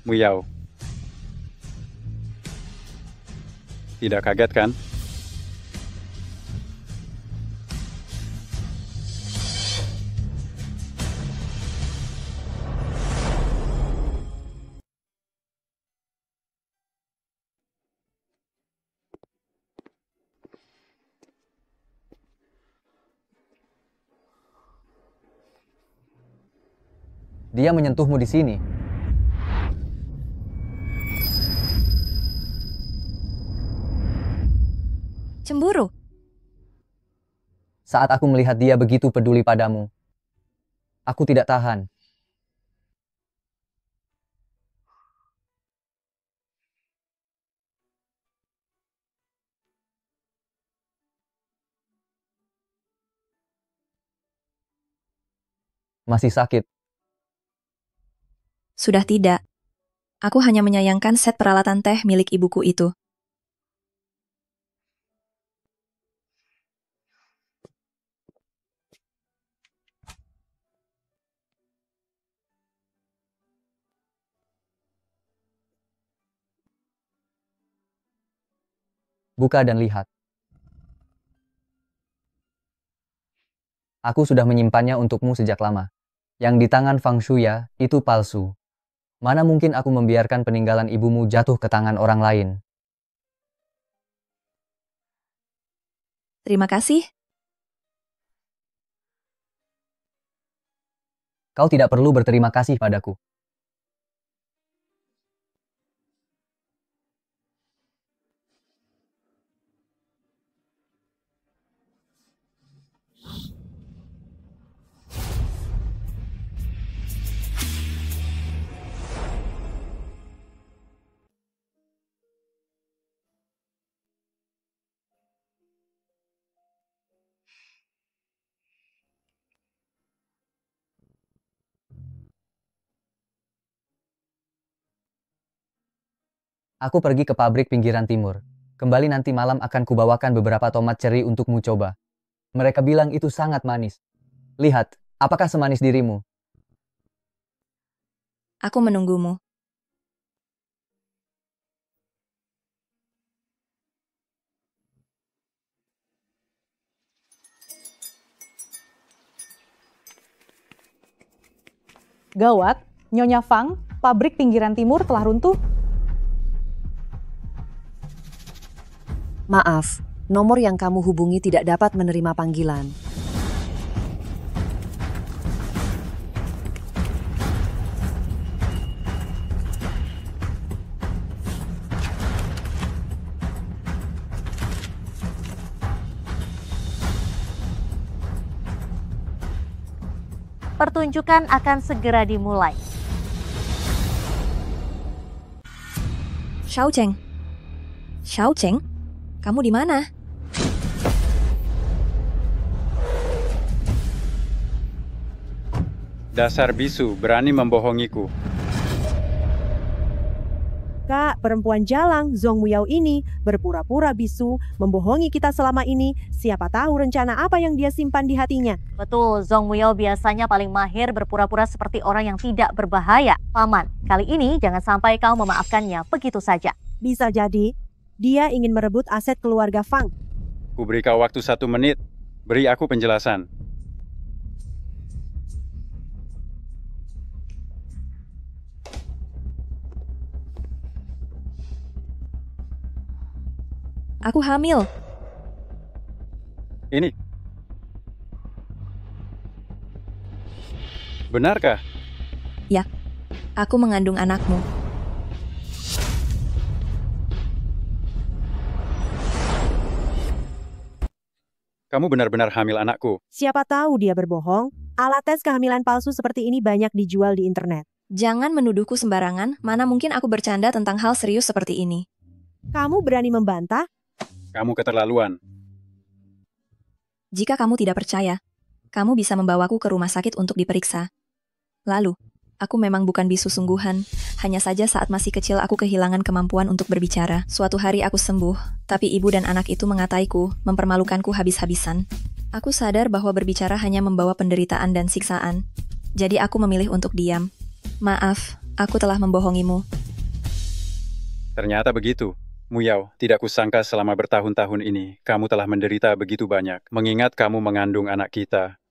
Muyao. Tidak kaget kan? Dia menyentuhmu di sini. Cemburu? Saat aku melihat dia begitu peduli padamu, aku tidak tahan. Masih sakit. Sudah tidak. Aku hanya menyayangkan set peralatan teh milik ibuku itu. Buka dan lihat. Aku sudah menyimpannya untukmu sejak lama. Yang di tangan Fang Shuya itu palsu. Mana mungkin aku membiarkan peninggalan ibumu jatuh ke tangan orang lain. Terima kasih. Kau tidak perlu berterima kasih padaku. Aku pergi ke pabrik pinggiran timur. Kembali nanti malam akan kubawakan beberapa tomat ceri untukmu coba. Mereka bilang itu sangat manis. Lihat, apakah semanis dirimu? Aku menunggumu. Gawat, Nyonya Fang, pabrik pinggiran timur telah runtuh. Maaf, nomor yang kamu hubungi tidak dapat menerima panggilan. Pertunjukan akan segera dimulai. Xiao Cheng. Xiao Cheng? Kamu di mana? Dasar bisu, berani membohongiku. Kak, perempuan jalang Zhong Muyao ini berpura-pura bisu, membohongi kita selama ini. Siapa tahu rencana apa yang dia simpan di hatinya. Betul, Zhong Muyao biasanya paling mahir berpura-pura seperti orang yang tidak berbahaya. Paman, kali ini jangan sampai kau memaafkannya begitu saja. Bisa jadi, dia ingin merebut aset keluarga Fang. Ku beri kau waktu 1 menit. Beri aku penjelasan. Aku hamil. Ini. Benarkah? Ya, aku mengandung anakmu. Kamu benar-benar hamil anakku. Siapa tahu dia berbohong. Alat tes kehamilan palsu seperti ini banyak dijual di internet. Jangan menuduhku sembarangan, mana mungkin aku bercanda tentang hal serius seperti ini. Kamu berani membantah? Kamu keterlaluan. Jika kamu tidak percaya, kamu bisa membawaku ke rumah sakit untuk diperiksa. Lalu, aku memang bukan bisu sungguhan. Hanya saja saat masih kecil aku kehilangan kemampuan untuk berbicara. Suatu hari aku sembuh, tapi ibu dan anak itu mengataiku, mempermalukanku habis-habisan. Aku sadar bahwa berbicara hanya membawa penderitaan dan siksaan. Jadi aku memilih untuk diam. Maaf, aku telah membohongimu. Ternyata begitu. Muyao, tidak kusangka selama bertahun-tahun ini, kamu telah menderita begitu banyak. Mengingat kamu mengandung anak kita.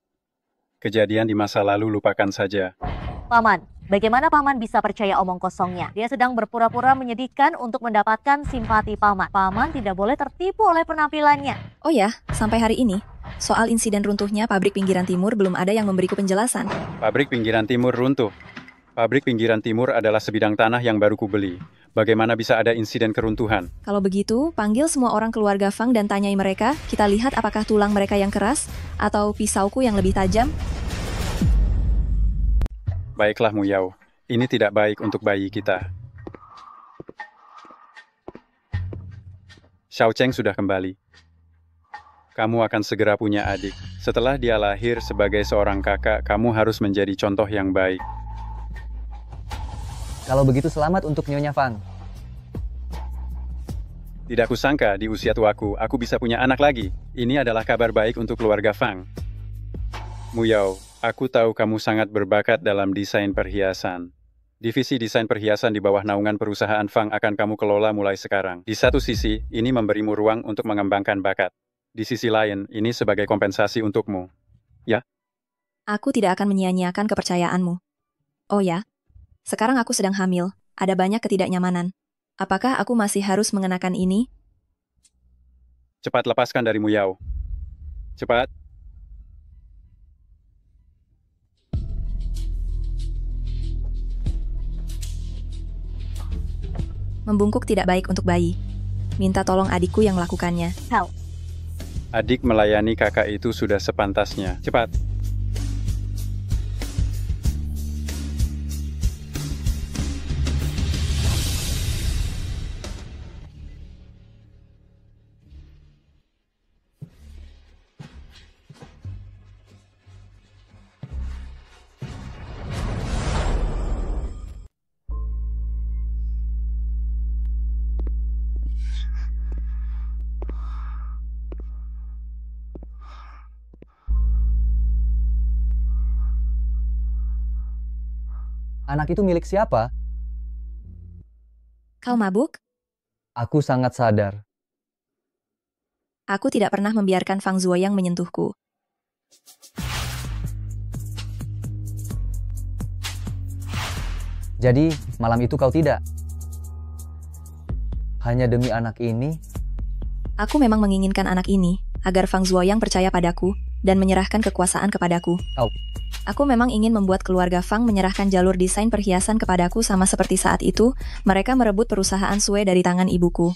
Kejadian di masa lalu lupakan saja. Paman, bagaimana Paman bisa percaya omong kosongnya? Dia sedang berpura-pura menyedihkan untuk mendapatkan simpati Paman. Paman tidak boleh tertipu oleh penampilannya. Oh ya, sampai hari ini, soal insiden runtuhnya pabrik pinggiran timur belum ada yang memberiku penjelasan. Pabrik pinggiran timur runtuh. Pabrik pinggiran timur adalah sebidang tanah yang baru kubeli. Bagaimana bisa ada insiden keruntuhan? Kalau begitu, panggil semua orang keluarga Fang dan tanyai mereka. Kita lihat apakah tulang mereka yang keras atau pisauku yang lebih tajam. Baiklah Muyao, ini tidak baik untuk bayi kita. Xiao Cheng sudah kembali. Kamu akan segera punya adik. Setelah dia lahir sebagai seorang kakak, kamu harus menjadi contoh yang baik. Kalau begitu selamat untuk Nyonya Fang. Tidak kusangka di usia tuaku, aku bisa punya anak lagi. Ini adalah kabar baik untuk keluarga Fang. Muyao, aku tahu kamu sangat berbakat dalam desain perhiasan. Divisi desain perhiasan di bawah naungan perusahaan Fang akan kamu kelola mulai sekarang. Di satu sisi, ini memberimu ruang untuk mengembangkan bakat. Di sisi lain, ini sebagai kompensasi untukmu. Ya? Aku tidak akan menyia-nyiakan kepercayaanmu. Oh ya? Sekarang aku sedang hamil, ada banyak ketidaknyamanan. Apakah aku masih harus mengenakan ini? Cepat lepaskan dari Muyao. Cepat. Membungkuk tidak baik untuk bayi. Minta tolong adikku yang melakukannya. Adik melayani kakak itu sudah sepantasnya. Cepat. Anak itu milik siapa? Kau mabuk? Aku sangat sadar. Aku tidak pernah membiarkan Fang Zuoyang menyentuhku. Jadi, malam itu kau tidak? Hanya demi anak ini? Aku memang menginginkan anak ini, agar Fang Zuoyang percaya padaku, dan menyerahkan kekuasaan kepadaku. Aku memang ingin membuat keluarga Fang menyerahkan jalur desain perhiasan kepadaku sama seperti saat itu, mereka merebut perusahaan Sue dari tangan ibuku.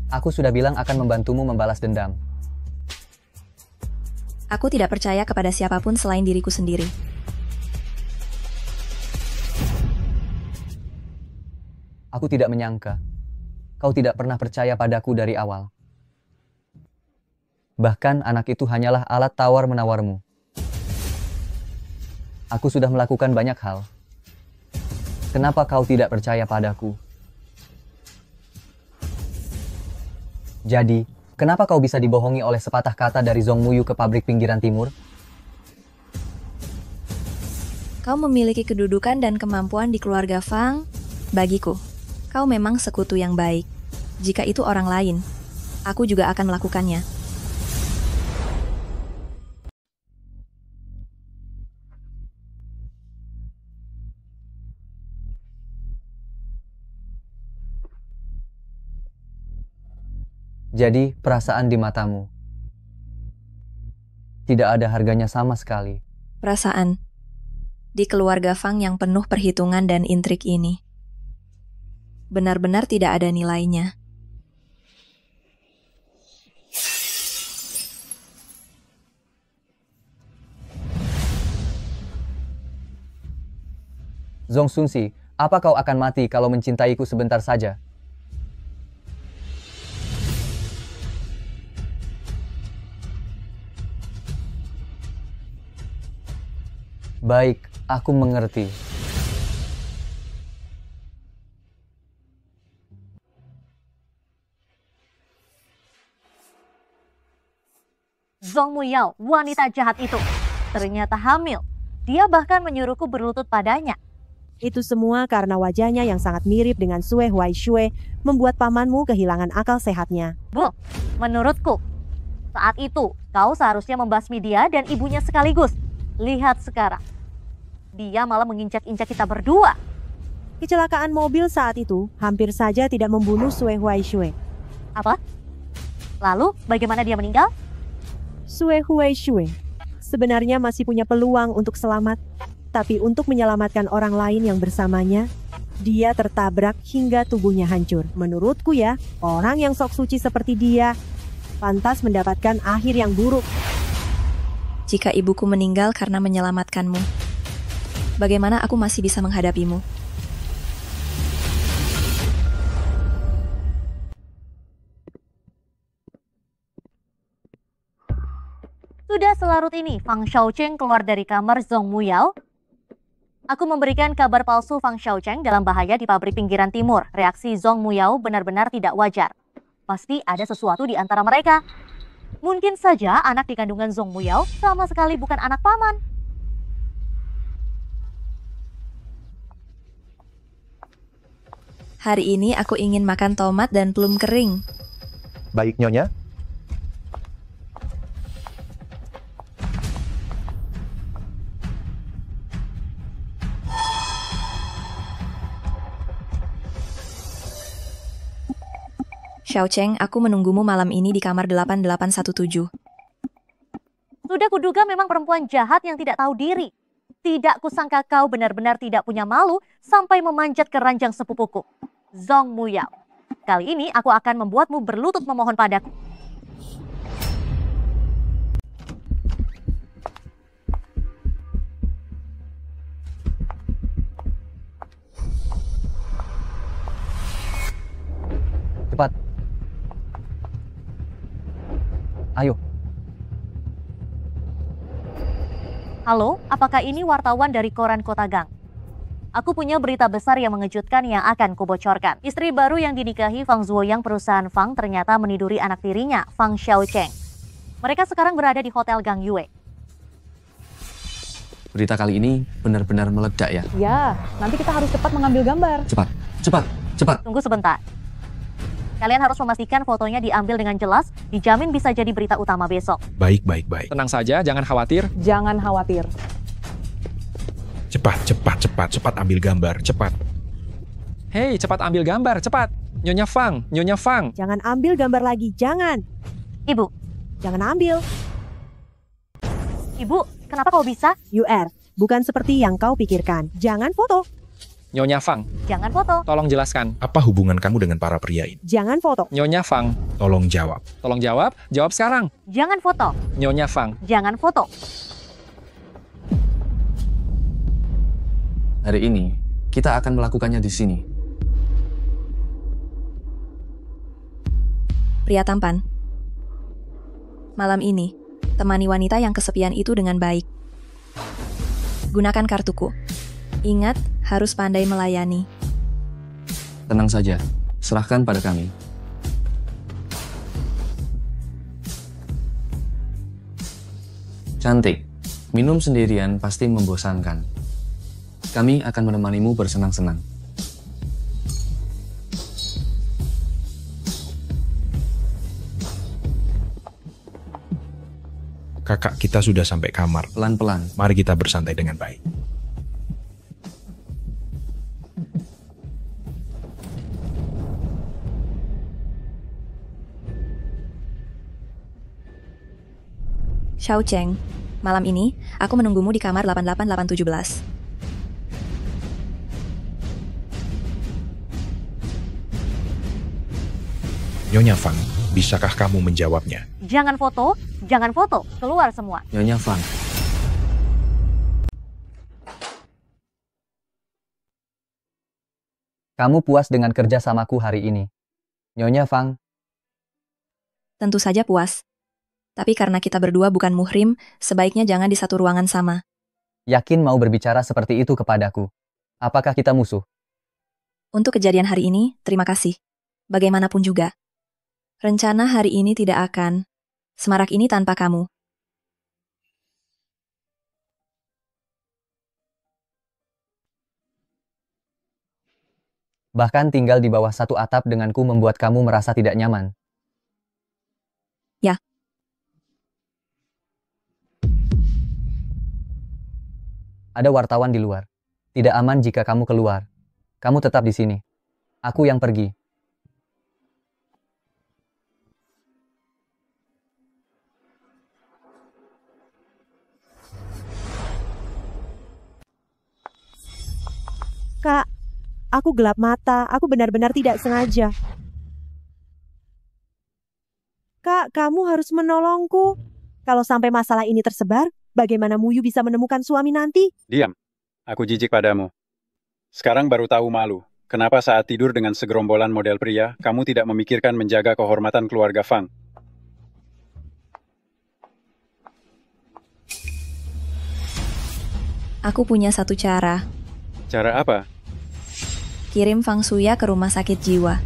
Aku sudah bilang akan membantumu membalas dendam. Aku tidak percaya kepada siapapun selain diriku sendiri. Aku tidak menyangka. Kau tidak pernah percaya padaku dari awal. Bahkan anak itu hanyalah alat tawar-menawarmu. Aku sudah melakukan banyak hal. Kenapa kau tidak percaya padaku? Jadi, kenapa kau bisa dibohongi oleh sepatah kata dari Zhong Muyu ke pabrik pinggiran timur? Kau memiliki kedudukan dan kemampuan di keluarga Fang. Bagiku, kau memang sekutu yang baik. Jika itu orang lain, aku juga akan melakukannya. Jadi, perasaan di matamu tidak ada harganya sama sekali. Perasaan di keluarga Fang yang penuh perhitungan dan intrik ini benar-benar tidak ada nilainya. Zhong Sunsi, apa kau akan mati kalau mencintaiku sebentar saja? Baik, aku mengerti. Zhong Muyao, wanita jahat itu, ternyata hamil. Dia bahkan menyuruhku berlutut padanya. Itu semua karena wajahnya yang sangat mirip dengan Sue Huai Shue membuat pamanmu kehilangan akal sehatnya. Bu, menurutku, saat itu kau seharusnya membasmi dia dan ibunya sekaligus. Lihat sekarang, dia malah menginjak-injak kita berdua. Kecelakaan mobil saat itu hampir saja tidak membunuh Sue Huai Shue. Apa? Lalu bagaimana dia meninggal? Sue Hui Shui sebenarnya masih punya peluang untuk selamat, tapi untuk menyelamatkan orang lain yang bersamanya, dia tertabrak hingga tubuhnya hancur. Menurutku ya, orang yang sok suci seperti dia pantas mendapatkan akhir yang buruk. Jika ibuku meninggal karena menyelamatkanmu, bagaimana aku masih bisa menghadapimu? Sudah selarut ini, Fang Xiaocheng keluar dari kamar Zhong Muyao. Aku memberikan kabar palsu Fang Xiaocheng dalam bahaya di pabrik pinggiran timur. Reaksi Zhong Muyao benar-benar tidak wajar. Pasti ada sesuatu di antara mereka. Mungkin saja anak di kandungan Zhong Muyao sama sekali bukan anak paman. Hari ini aku ingin makan tomat dan plum kering. Baik, Nyonya. Xiaocheng, aku menunggumu malam ini di kamar 8817. Sudah kuduga memang perempuan jahat yang tidak tahu diri. Tidak kusangka kau benar-benar tidak punya malu sampai memanjat ke ranjang sepupuku, Zhong Muyao. Kali ini aku akan membuatmu berlutut memohon padaku. Cepat. Ayo. Halo, apakah ini wartawan dari koran Kota Gang? Aku punya berita besar yang mengejutkan yang akan kubocorkan. Istri baru yang dinikahi Fang Zuoyang perusahaan Fang ternyata meniduri anak tirinya, Fang Xiaocheng. Mereka sekarang berada di Hotel Gang Yue. Berita kali ini benar-benar meledak ya. Ya, nanti kita harus cepat mengambil gambar. Cepat, cepat, cepat. Tunggu sebentar. Kalian harus memastikan fotonya diambil dengan jelas, dijamin bisa jadi berita utama besok. Baik. Tenang saja, jangan khawatir. Jangan khawatir. Cepat ambil gambar, cepat. Hei, cepat ambil gambar, cepat. Nyonya Fang. Jangan ambil gambar lagi, jangan. Ibu. Jangan ambil. Ibu, kenapa kau bisa? UR, bukan seperti yang kau pikirkan. Jangan foto. Nyonya Fang. Jangan foto. Tolong jelaskan. Apa hubungan kamu dengan para pria ini? Jangan foto. Nyonya Fang. Tolong jawab. Tolong jawab. Jawab sekarang. Jangan foto. Nyonya Fang. Jangan foto. Hari ini, kita akan melakukannya di sini. Pria tampan. Malam ini, temani wanita yang kesepian itu dengan baik. Gunakan kartuku. Ingat, harus pandai melayani. Tenang saja, serahkan pada kami. Cantik, minum sendirian pasti membosankan. Kami akan menemanimu bersenang-senang. Kakak, kita sudah sampai kamar. Pelan-pelan. Mari kita bersantai dengan baik. Xiaocheng, malam ini aku menunggumu di kamar 88817. Nyonya Fang, bisakah kamu menjawabnya? Jangan foto, keluar semua. Nyonya Fang. Kamu puas dengan kerja samaku hari ini, Nyonya Fang? Tentu saja puas. Tapi karena kita berdua bukan muhrim, sebaiknya jangan di satu ruangan sama. Yakin mau berbicara seperti itu kepadaku? Apakah kita musuh? Untuk kejadian hari ini, terima kasih. Bagaimanapun juga. Rencana hari ini tidak akan semarak ini tanpa kamu. Bahkan tinggal di bawah satu atap denganku membuat kamu merasa tidak nyaman. Ya. Ada wartawan di luar. Tidak aman jika kamu keluar. Kamu tetap di sini. Aku yang pergi. Kak, aku gelap mata. Aku benar-benar tidak sengaja. Kak, kamu harus menolongku. Kalau sampai masalah ini tersebar, bagaimana Muyu bisa menemukan suami nanti? Diam. Aku jijik padamu. Sekarang baru tahu malu. Kenapa saat tidur dengan segerombolan model pria, kamu tidak memikirkan menjaga kehormatan keluarga Fang? Aku punya satu cara. Cara apa? Kirim Fang Shuya ke rumah sakit jiwa.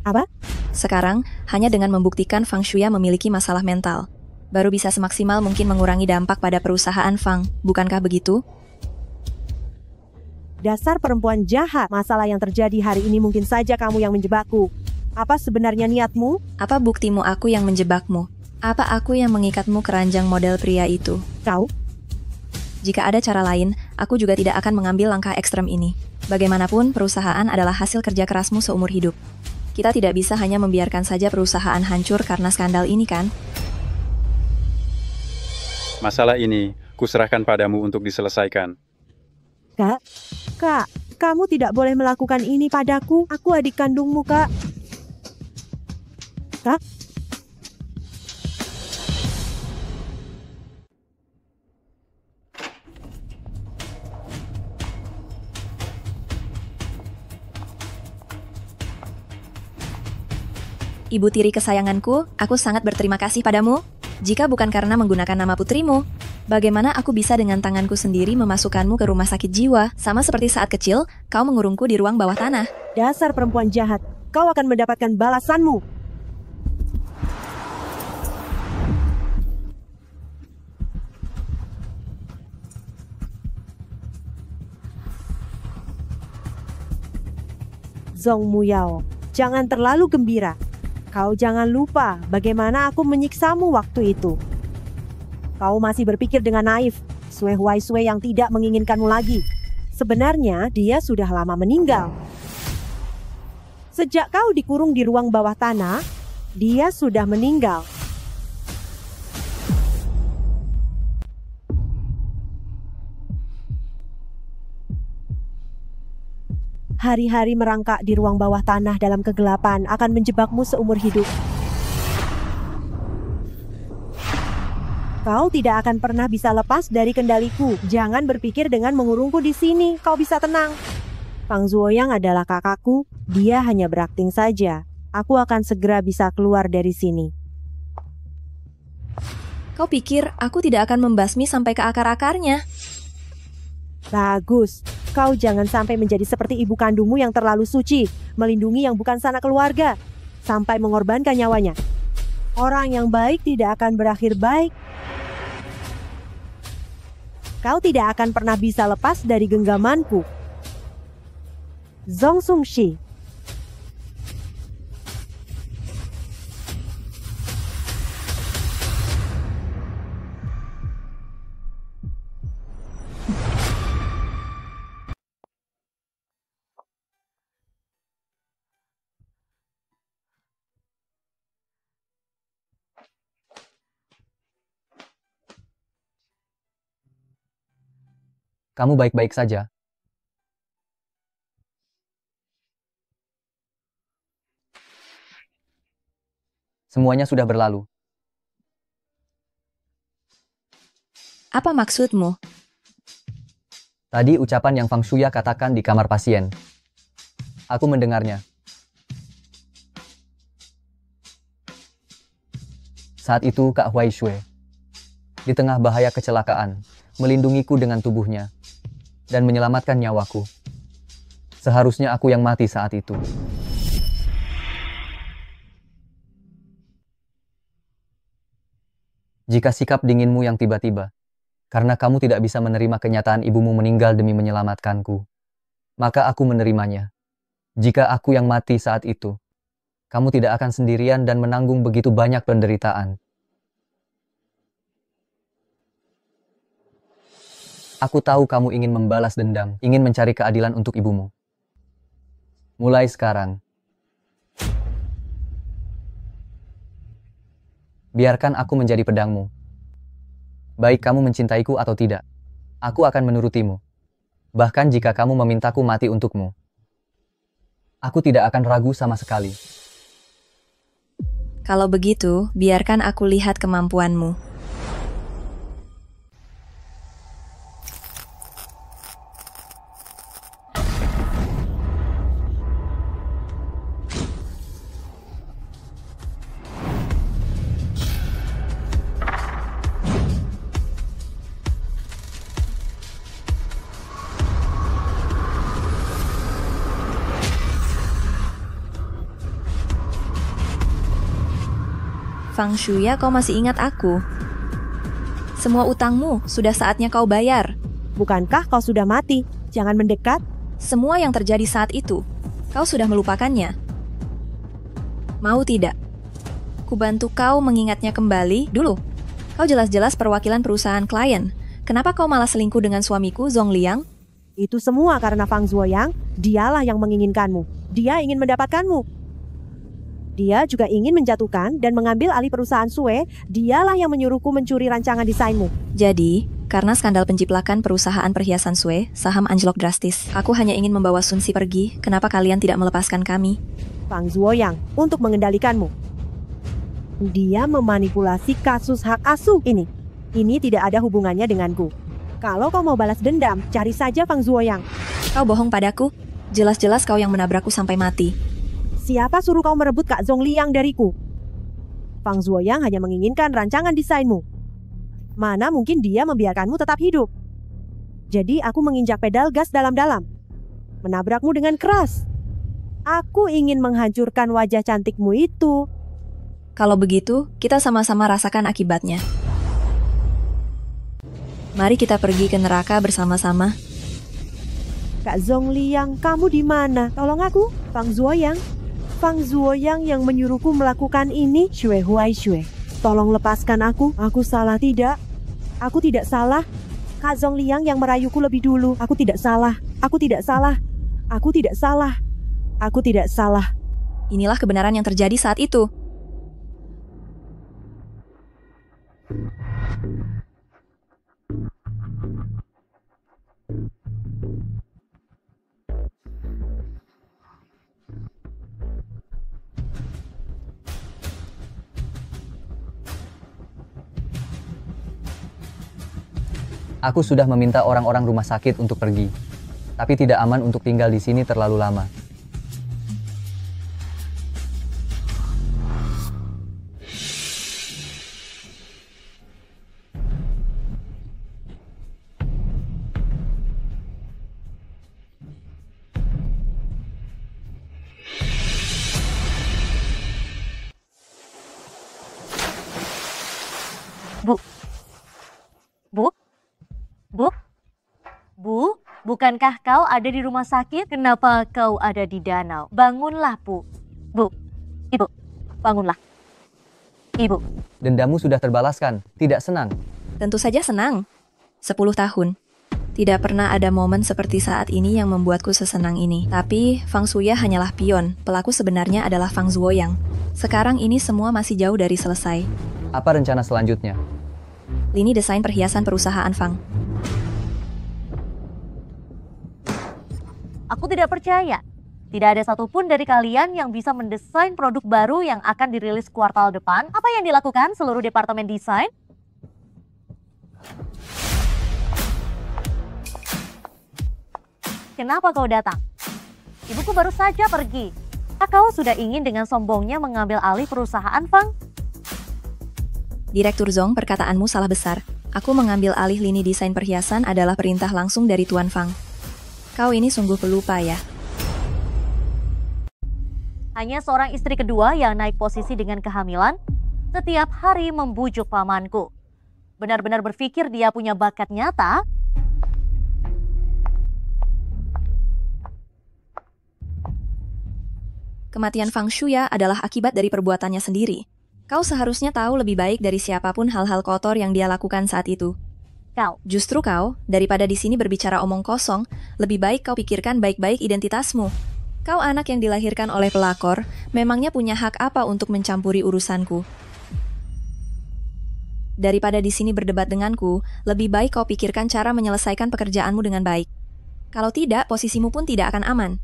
Apa? Sekarang, hanya dengan membuktikan Fang Shuya memiliki masalah mental, baru bisa semaksimal mungkin mengurangi dampak pada perusahaan Fang. Bukankah begitu? Dasar perempuan jahat. Masalah yang terjadi hari ini mungkin saja kamu yang menjebakku. Apa sebenarnya niatmu? Apa buktimu aku yang menjebakmu? Apa aku yang mengikatmu ke ranjang model pria itu? Kau? Jika ada cara lain, aku juga tidak akan mengambil langkah ekstrem ini. Bagaimanapun, perusahaan adalah hasil kerja kerasmu seumur hidup. Kita tidak bisa hanya membiarkan saja perusahaan hancur karena skandal ini, kan? Masalah ini, kuserahkan padamu untuk diselesaikan. Kak, kamu tidak boleh melakukan ini padaku. Aku adik kandungmu, Kak. Kak? Ibu tiri kesayanganku, aku sangat berterima kasih padamu. Jika bukan karena menggunakan nama putrimu, bagaimana aku bisa dengan tanganku sendiri memasukkanmu ke rumah sakit jiwa? Sama seperti saat kecil, kau mengurungku di ruang bawah tanah. Dasar perempuan jahat, kau akan mendapatkan balasanmu. Zong Muyao, jangan terlalu gembira. Kau jangan lupa bagaimana aku menyiksamu waktu itu. Kau masih berpikir dengan naif, Sui Huai Sui yang tidak menginginkanmu lagi. Sebenarnya dia sudah lama meninggal. Sejak kau dikurung di ruang bawah tanah, dia sudah meninggal. Hari-hari merangkak di ruang bawah tanah dalam kegelapan akan menjebakmu seumur hidup. Kau tidak akan pernah bisa lepas dari kendaliku. Jangan berpikir dengan mengurungku di sini. Kau bisa tenang. Fang Zuoyang adalah kakakku. Dia hanya berakting saja. Aku akan segera bisa keluar dari sini. Kau pikir aku tidak akan membasmi sampai ke akar-akarnya? Bagus. Kau jangan sampai menjadi seperti ibu kandungmu yang terlalu suci, melindungi yang bukan sanak keluarga, sampai mengorbankan nyawanya. Orang yang baik tidak akan berakhir baik. Kau tidak akan pernah bisa lepas dari genggamanku. Zong Sungshi. Kamu baik-baik saja. Semuanya sudah berlalu. Apa maksudmu? Tadi ucapan yang Fang Shuya katakan di kamar pasien. Aku mendengarnya. Saat itu Kak Huai Shui, di tengah bahaya kecelakaan, melindungiku dengan tubuhnya dan menyelamatkan nyawaku. Seharusnya aku yang mati saat itu. Jika sikap dinginmu yang tiba-tiba, karena kamu tidak bisa menerima kenyataan ibumu meninggal demi menyelamatkanku, maka aku menerimanya. Jika aku yang mati saat itu, kamu tidak akan sendirian dan menanggung begitu banyak penderitaan. Aku tahu kamu ingin membalas dendam, ingin mencari keadilan untuk ibumu. Mulai sekarang, biarkan aku menjadi pedangmu. Baik kamu mencintaiku atau tidak, aku akan menurutimu. Bahkan jika kamu memintaku mati untukmu, aku tidak akan ragu sama sekali. Kalau begitu, biarkan aku lihat kemampuanmu. Fang Shuya, kau masih ingat aku? Semua utangmu sudah saatnya kau bayar. Bukankah kau sudah mati? Jangan mendekat. Semua yang terjadi saat itu, kau sudah melupakannya. Mau tidak? Kubantu kau mengingatnya kembali dulu. Kau jelas-jelas perwakilan perusahaan klien. Kenapa kau malah selingkuh dengan suamiku, Zhong Liang? Itu semua karena Fang Zuoyang. Dialah yang menginginkanmu. Dia ingin mendapatkanmu. Dia juga ingin menjatuhkan dan mengambil alih perusahaan Sue. Dialah yang menyuruhku mencuri rancangan desainmu. Jadi, karena skandal penjiplakan perusahaan perhiasan Sue, saham anjlok drastis. Aku hanya ingin membawa Sun Si pergi. Kenapa kalian tidak melepaskan kami? Fang Zuoyang, untuk mengendalikanmu. Dia memanipulasi kasus hak asuh ini. Ini tidak ada hubungannya denganku. Kalau kau mau balas dendam, cari saja Fang Zuoyang. Kau bohong padaku. Jelas-jelas kau yang menabrakku sampai mati. Siapa suruh kau merebut Kak Zhong Liang dariku? Fang Zuoyang hanya menginginkan rancangan desainmu. Mana mungkin dia membiarkanmu tetap hidup? Jadi aku menginjak pedal gas dalam-dalam. Menabrakmu dengan keras. Aku ingin menghancurkan wajah cantikmu itu. Kalau begitu, kita sama-sama rasakan akibatnya. Mari kita pergi ke neraka bersama-sama. Kak Zhong Liang, kamu di mana? Tolong aku, Fang Zuoyang. Fang Zuoyang yang menyuruhku melakukan ini. Xue Huai Xue, tolong lepaskan aku. Aku salah tidak? Aku tidak salah. Kak Zhong Liang yang merayuku lebih dulu. Aku tidak salah. Aku tidak salah. Aku tidak salah. Aku tidak salah. Inilah kebenaran yang terjadi saat itu. Aku sudah meminta orang-orang rumah sakit untuk pergi, tapi tidak aman untuk tinggal di sini terlalu lama. Bu, bukankah kau ada di rumah sakit? Kenapa kau ada di danau? Bangunlah, Bu. Ibu, bangunlah. Ibu. Dendamu sudah terbalaskan, tidak senang? Tentu saja senang. 10 tahun. Tidak pernah ada momen seperti saat ini yang membuatku sesenang ini. Tapi, Fang Shuya hanyalah pion. Pelaku sebenarnya adalah Fang Zuoyang. Sekarang ini semua masih jauh dari selesai. Apa rencana selanjutnya? Lini desain perhiasan perusahaan Fang. Aku tidak percaya. Tidak ada satupun dari kalian yang bisa mendesain produk baru yang akan dirilis kuartal depan. Apa yang dilakukan seluruh departemen desain? Kenapa kau datang? Ibuku baru saja pergi. Kau sudah ingin dengan sombongnya mengambil alih perusahaan Fang? Direktur Zhong, perkataanmu salah besar. Aku mengambil alih lini desain perhiasan adalah perintah langsung dari Tuan Fang. Kau ini sungguh pelupa ya. Hanya seorang istri kedua yang naik posisi dengan kehamilan, setiap hari membujuk pamanku. Benar-benar berpikir dia punya bakat nyata? Kematian Fang Shuya adalah akibat dari perbuatannya sendiri. Kau seharusnya tahu lebih baik dari siapapun hal-hal kotor yang dia lakukan saat itu. Justru kau, daripada di sini berbicara omong kosong, lebih baik kau pikirkan baik-baik identitasmu. Kau anak yang dilahirkan oleh pelakor, memangnya punya hak apa untuk mencampuri urusanku? Daripada di sini berdebat denganku, lebih baik kau pikirkan cara menyelesaikan pekerjaanmu dengan baik. Kalau tidak, posisimu pun tidak akan aman.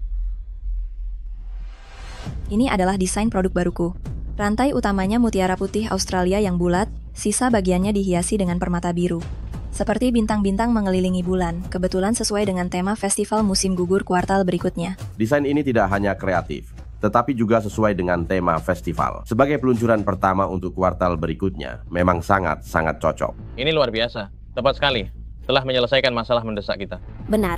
Ini adalah desain produk baruku. Rantai utamanya mutiara putih Australia yang bulat, sisa bagiannya dihiasi dengan permata biru. Seperti bintang-bintang mengelilingi bulan, kebetulan sesuai dengan tema festival musim gugur kuartal berikutnya. Desain ini tidak hanya kreatif, tetapi juga sesuai dengan tema festival. Sebagai peluncuran pertama untuk kuartal berikutnya, memang sangat-sangat cocok. Ini luar biasa, tepat sekali. Telah menyelesaikan masalah mendesak kita. Benar.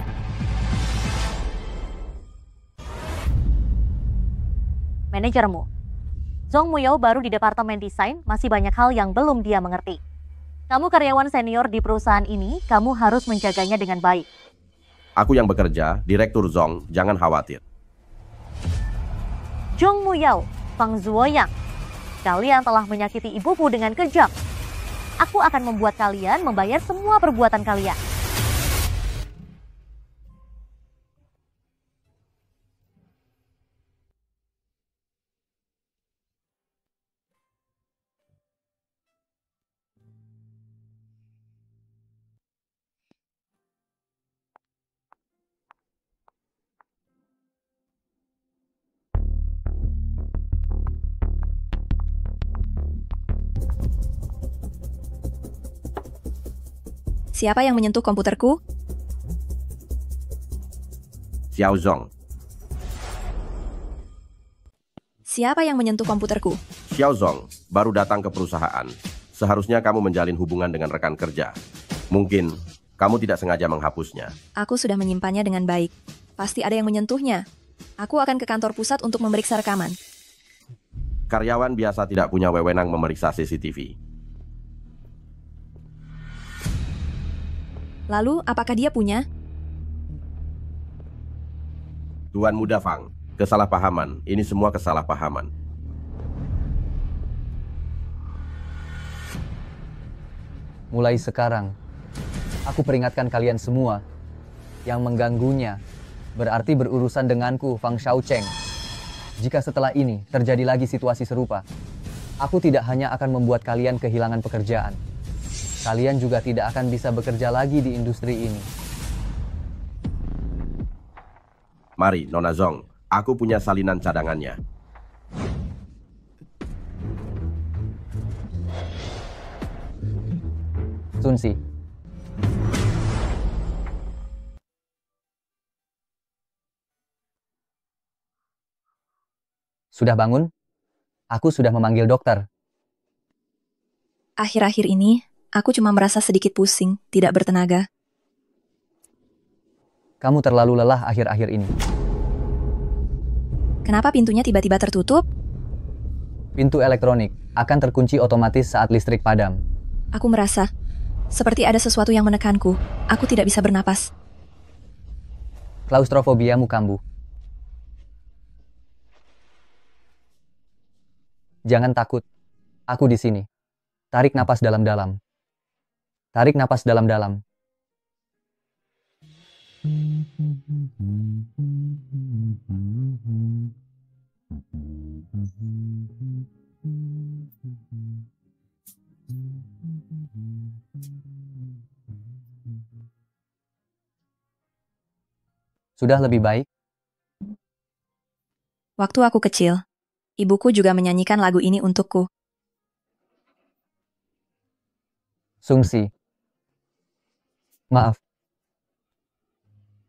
Manajermu, Zong Muyao baru di departemen desain, masih banyak hal yang belum dia mengerti. Kamu karyawan senior di perusahaan ini, kamu harus menjaganya dengan baik. Aku yang bekerja, Direktur Zong, jangan khawatir. Zong Muyao, Fang Zuoyang, kalian telah menyakiti ibuku dengan kejam. Aku akan membuat kalian membayar semua perbuatan kalian. Siapa yang menyentuh komputerku? Xiao Zong. Siapa yang menyentuh komputerku? Xiao Zong, baru datang ke perusahaan. Seharusnya kamu menjalin hubungan dengan rekan kerja. Mungkin kamu tidak sengaja menghapusnya. Aku sudah menyimpannya dengan baik. Pasti ada yang menyentuhnya. Aku akan ke kantor pusat untuk memeriksa rekaman. Karyawan biasa tidak punya wewenang memeriksa CCTV. Lalu, apakah dia punya? Tuan Muda Fang, kesalahpahaman. Ini semua kesalahpahaman. Mulai sekarang, aku peringatkan kalian semua yang mengganggunya berarti berurusan denganku, Fang Xiaocheng. Jika setelah ini terjadi lagi situasi serupa, aku tidak hanya akan membuat kalian kehilangan pekerjaan. Kalian juga tidak akan bisa bekerja lagi di industri ini. Mari, Nona Zong. Aku punya salinan cadangannya. Sunsi. Sudah bangun? Aku sudah memanggil dokter. Akhir-akhir ini, aku cuma merasa sedikit pusing, tidak bertenaga. Kamu terlalu lelah akhir-akhir ini. Kenapa pintunya tiba-tiba tertutup? Pintu elektronik akan terkunci otomatis saat listrik padam. Aku merasa seperti ada sesuatu yang menekanku. Aku tidak bisa bernapas. Klaustrofobiamu kambuh. Jangan takut. Aku di sini. Tarik napas dalam-dalam. Tarik napas dalam-dalam. Sudah lebih baik? Waktu aku kecil, ibuku juga menyanyikan lagu ini untukku. Sungsi. Maaf.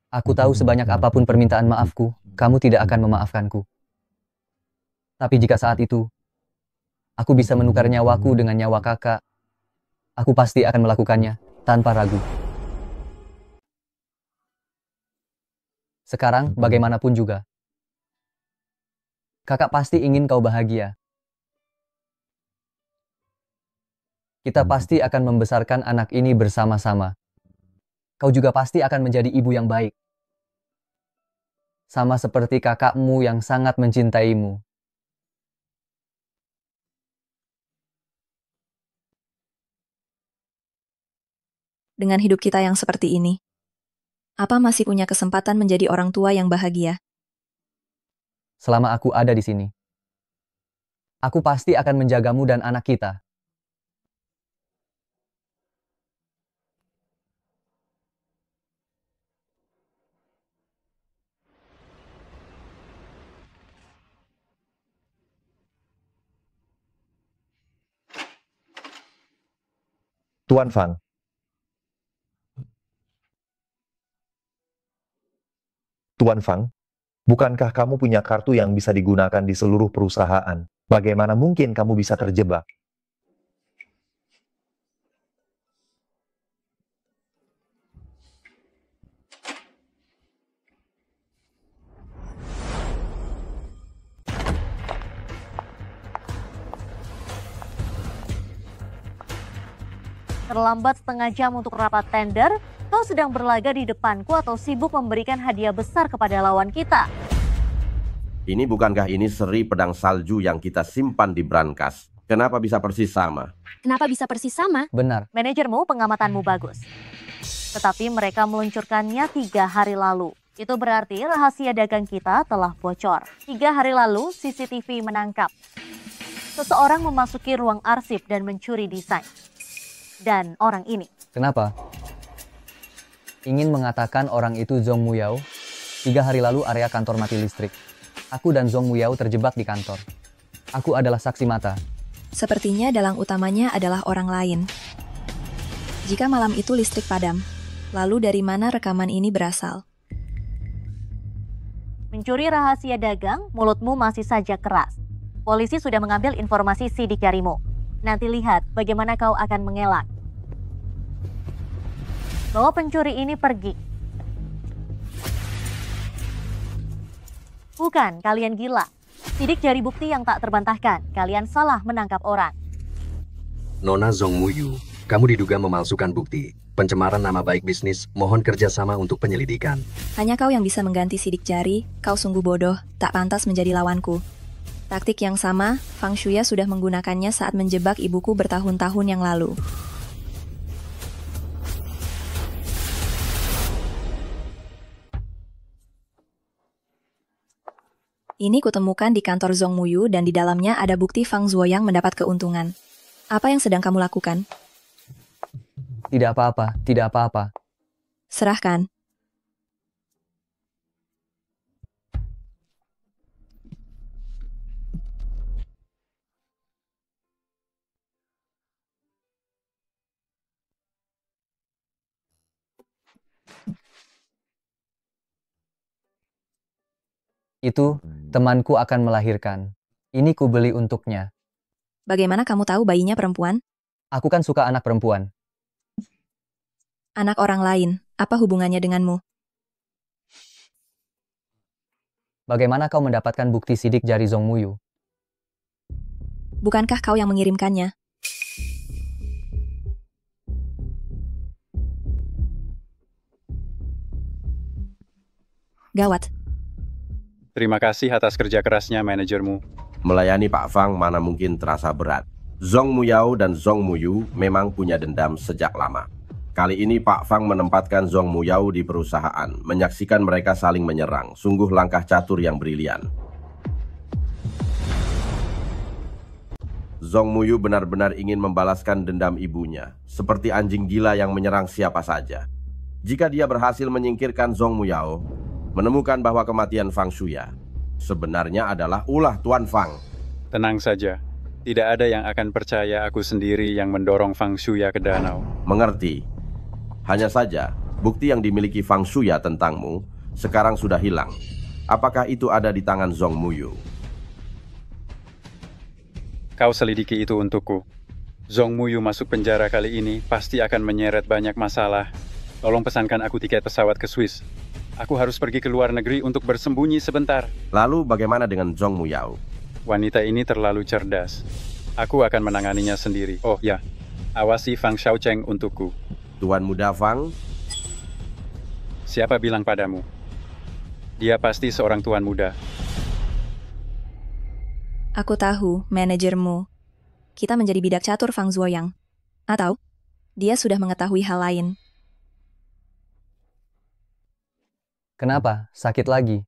Aku tahu sebanyak apapun permintaan maafku, kamu tidak akan memaafkanku. Tapi jika saat itu, aku bisa menukar nyawaku dengan nyawa kakak, aku pasti akan melakukannya, tanpa ragu. Sekarang, bagaimanapun juga. Kakak pasti ingin kau bahagia. Kita pasti akan membesarkan anak ini bersama-sama. Kau juga pasti akan menjadi ibu yang baik. Sama seperti kakakmu yang sangat mencintaimu. Dengan hidup kita yang seperti ini, apa masih punya kesempatan menjadi orang tua yang bahagia? Selama aku ada di sini, aku pasti akan menjagamu dan anak kita. Tuan Fang. Tuan Fang, bukankah kamu punya kartu yang bisa digunakan di seluruh perusahaan? Bagaimana mungkin kamu bisa terjebak? Terlambat setengah jam untuk rapat tender, kau sedang berlaga di depanku atau sibuk memberikan hadiah besar kepada lawan kita? Ini bukankah ini seri pedang salju yang kita simpan di brankas? Kenapa bisa persis sama? Kenapa bisa persis sama? Benar. Manajermu, pengamatanmu bagus. Tetapi mereka meluncurkannya 3 hari lalu. Itu berarti rahasia dagang kita telah bocor. 3 hari lalu, CCTV menangkap seseorang memasuki ruang arsip dan mencuri desain. Dan orang ini. Kenapa? Ingin mengatakan orang itu Zhong Muyao? 3 hari lalu area kantor mati listrik. Aku dan Zhong Muyao terjebak di kantor. Aku adalah saksi mata. Sepertinya dalang utamanya adalah orang lain. Jika malam itu listrik padam, lalu dari mana rekaman ini berasal? Mencuri rahasia dagang, mulutmu masih saja keras. Polisi sudah mengambil informasi sidik jarimu. Nanti lihat bagaimana kau akan mengelak. Bawa pencuri ini pergi. Bukan, kalian gila. Sidik jari bukti yang tak terbantahkan. Kalian salah menangkap orang. Nona Zhong Muyu, kamu diduga memalsukan bukti. Pencemaran nama baik bisnis, mohon kerjasama untuk penyelidikan. Hanya kau yang bisa mengganti sidik jari, kau sungguh bodoh, tak pantas menjadi lawanku. Taktik yang sama, Fang Shuya sudah menggunakannya saat menjebak ibuku bertahun-tahun yang lalu. Ini kutemukan di kantor Zhong Muyu dan di dalamnya ada bukti Fang Zuoyang mendapat keuntungan. Apa yang sedang kamu lakukan? Tidak apa-apa, tidak apa-apa. Serahkan. Itu, temanku akan melahirkan. Ini ku beli untuknya. Bagaimana kamu tahu bayinya perempuan? Aku kan suka anak perempuan. Anak orang lain, apa hubungannya denganmu? Bagaimana kau mendapatkan bukti sidik jari Zhong Muyu? Bukankah kau yang mengirimkannya? Gawat. Terima kasih atas kerja kerasnya manajermu. Melayani Pak Fang mana mungkin terasa berat. Zhong Muyao dan Zhong Muyu memang punya dendam sejak lama. Kali ini Pak Fang menempatkan Zhong Muyao di perusahaan, menyaksikan mereka saling menyerang. Sungguh langkah catur yang brilian. Zhong Muyu benar-benar ingin membalaskan dendam ibunya, seperti anjing gila yang menyerang siapa saja. Jika dia berhasil menyingkirkan Zhong Muyao, menemukan bahwa kematian Fang Shuya sebenarnya adalah ulah Tuan Fang. Tenang saja, tidak ada yang akan percaya aku sendiri yang mendorong Fang Shuya ke danau. Mengerti. Hanya saja, bukti yang dimiliki Fang Shuya tentangmu sekarang sudah hilang. Apakah itu ada di tangan Zhong Muyu? Kau selidiki itu untukku. Zhong Muyu masuk penjara kali ini pasti akan menyeret banyak masalah. Tolong pesankan aku tiket pesawat ke Swiss. Aku harus pergi ke luar negeri untuk bersembunyi sebentar. Lalu bagaimana dengan Zhong Muyao? Wanita ini terlalu cerdas. Aku akan menanganinya sendiri. Oh ya, awasi Fang Xiaocheng untukku. Tuan Muda Fang? Siapa bilang padamu? Dia pasti seorang tuan muda. Aku tahu, manajermu. Kita menjadi bidak catur Fang Zuoyang. Atau, dia sudah mengetahui hal lain. Kenapa? Sakit lagi?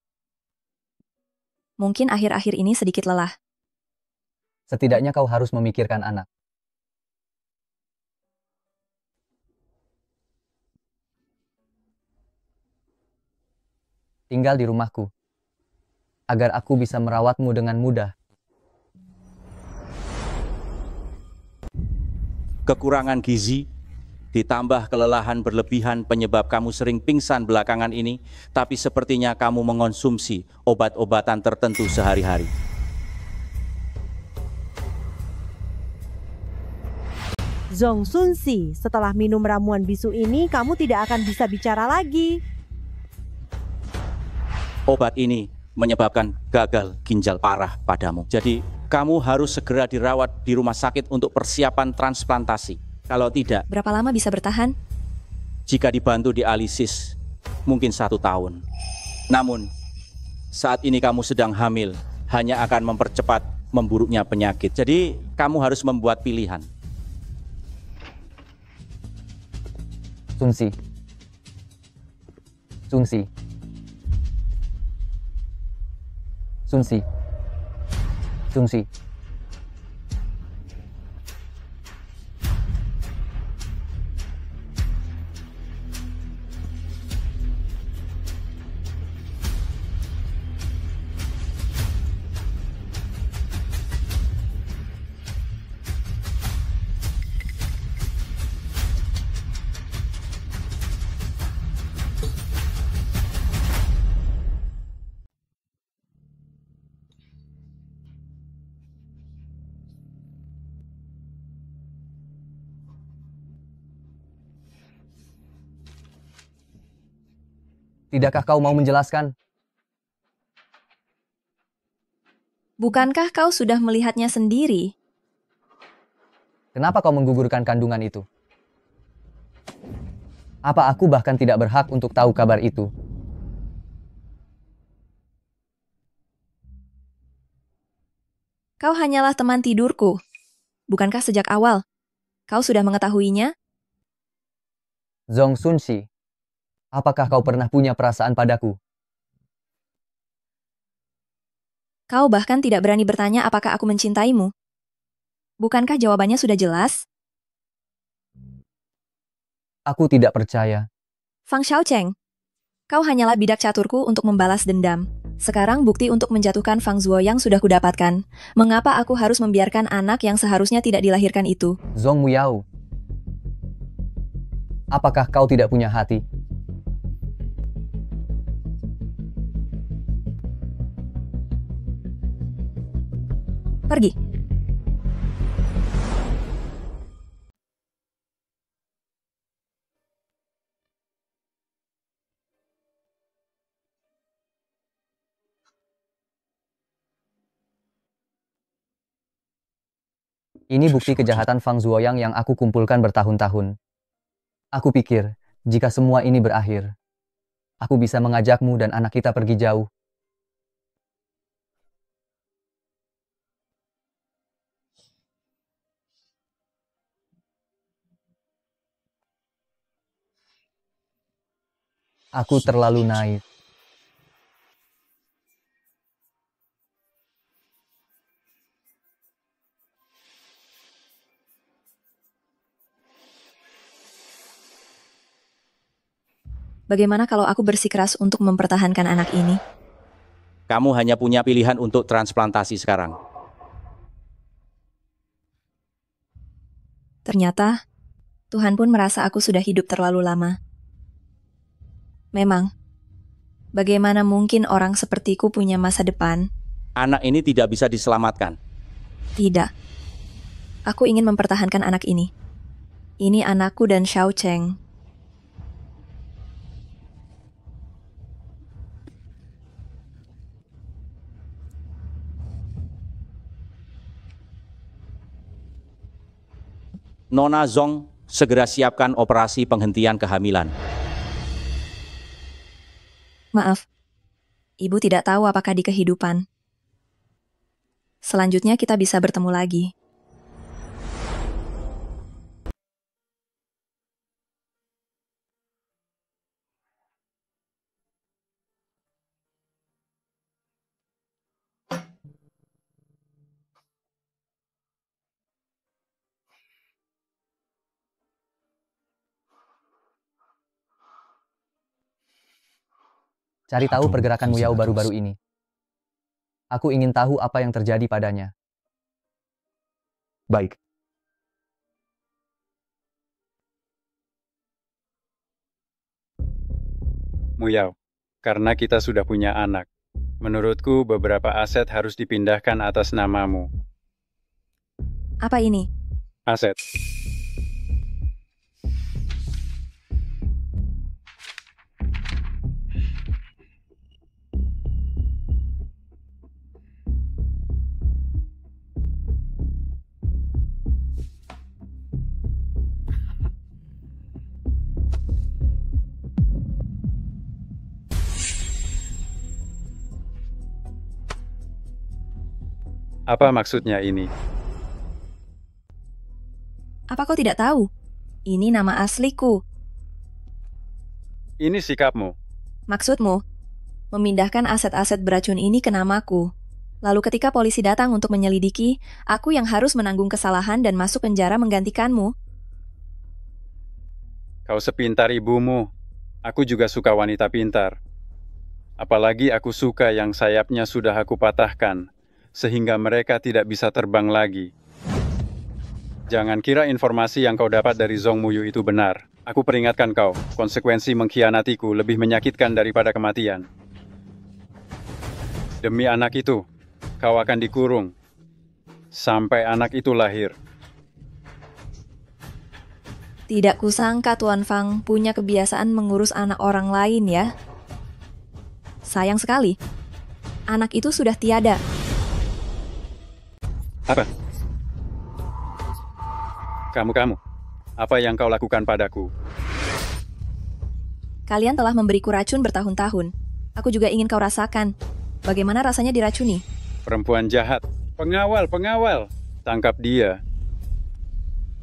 Mungkin akhir-akhir ini sedikit lelah. Setidaknya kau harus memikirkan anak. Tinggal di rumahku, agar aku bisa merawatmu dengan mudah. Kekurangan gizi Ditambah kelelahan berlebihan penyebab kamu sering pingsan belakangan ini, tapi sepertinya kamu mengonsumsi obat-obatan tertentu sehari-hari. Zhong Sunsi, setelah minum ramuan bisu ini, kamu tidak akan bisa bicara lagi. Obat ini menyebabkan gagal ginjal parah padamu. Jadi, kamu harus segera dirawat di rumah sakit untuk persiapan transplantasi. Kalau tidak, Berapa lama bisa bertahan? jika dibantu dialisis, mungkin 1 tahun. Namun, saat ini kamu sedang hamil, hanya akan mempercepat memburuknya penyakit. Jadi, kamu harus membuat pilihan. Sunsi. Sunsi. Sunsi. Sunsi. Tidakkah kau mau menjelaskan? Bukankah kau sudah melihatnya sendiri? Kenapa kau menggugurkan kandungan itu? Apa aku bahkan tidak berhak untuk tahu kabar itu? Kau hanyalah teman tidurku. Bukankah sejak awal kau sudah mengetahuinya? Zhong Sunsi, apakah kau pernah punya perasaan padaku? Kau bahkan tidak berani bertanya apakah aku mencintaimu. Bukankah jawabannya sudah jelas? Aku tidak percaya. Fang Xiaocheng, kau hanyalah bidak caturku untuk membalas dendam. Sekarang bukti untuk menjatuhkan Fang Zuoyang sudah kudapatkan. Mengapa aku harus membiarkan anak yang seharusnya tidak dilahirkan itu? Zhong Muyao, apakah kau tidak punya hati? Pergi. Ini bukti kejahatan Fang Zuoyang yang aku kumpulkan bertahun-tahun. Aku pikir, jika semua ini berakhir, aku bisa mengajakmu dan anak kita pergi jauh. Aku terlalu naif. Bagaimana kalau aku bersikeras untuk mempertahankan anak ini? Kamu hanya punya pilihan untuk transplantasi sekarang. Ternyata, Tuhan pun merasa aku sudah hidup terlalu lama. Memang, bagaimana mungkin orang sepertiku punya masa depan? Anak ini tidak bisa diselamatkan. Tidak. Aku ingin mempertahankan anak ini. Ini anakku dan Xiaocheng. Nona Zhong, segera siapkan operasi penghentian kehamilan. Maaf, ibu tidak tahu apakah di kehidupan. Selanjutnya kita bisa bertemu lagi. Cari tahu pergerakan Muyao baru-baru ini. Aku ingin tahu apa yang terjadi padanya. Baik. Muyao, karena kita sudah punya anak, menurutku beberapa aset harus dipindahkan atas namamu. Apa ini? Aset. Apa maksudnya ini? Apa kau tidak tahu? Ini nama asliku. Ini sikapmu. Maksudmu? Memindahkan aset-aset beracun ini ke namaku. Lalu ketika polisi datang untuk menyelidiki, aku yang harus menanggung kesalahan dan masuk penjara menggantikanmu. Kau sepintar ibumu. Aku juga suka wanita pintar. Apalagi aku suka yang sayapnya sudah aku patahkan, sehingga mereka tidak bisa terbang lagi. Jangan kira informasi yang kau dapat dari Zhong Muyu itu benar. Aku peringatkan kau, konsekuensi mengkhianatiku lebih menyakitkan daripada kematian. Demi anak itu, kau akan dikurung sampai anak itu lahir. Tidak kusangka Tuan Fang punya kebiasaan mengurus anak orang lain ya. Sayang sekali, anak itu sudah tiada. Apa? Kamu, apa yang kau lakukan padaku? Kalian telah memberiku racun bertahun-tahun. Aku juga ingin kau rasakan. Bagaimana rasanya diracuni? Perempuan jahat. Pengawal. Tangkap dia.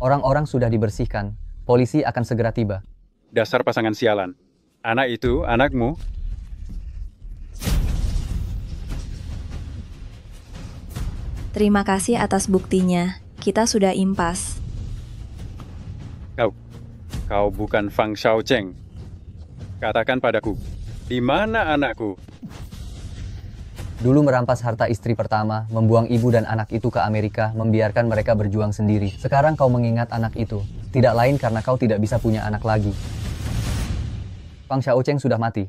Orang-orang sudah dibersihkan. Polisi akan segera tiba. Dasar pasangan sialan. Anak itu, anakmu. Terima kasih atas buktinya. Kita sudah impas. Kau bukan Fang Xiaocheng. Katakan padaku, di mana anakku? Dulu merampas harta istri pertama, membuang ibu dan anak itu ke Amerika, membiarkan mereka berjuang sendiri. Sekarang kau mengingat anak itu. Tidak lain karena kau tidak bisa punya anak lagi. Fang Xiaocheng sudah mati.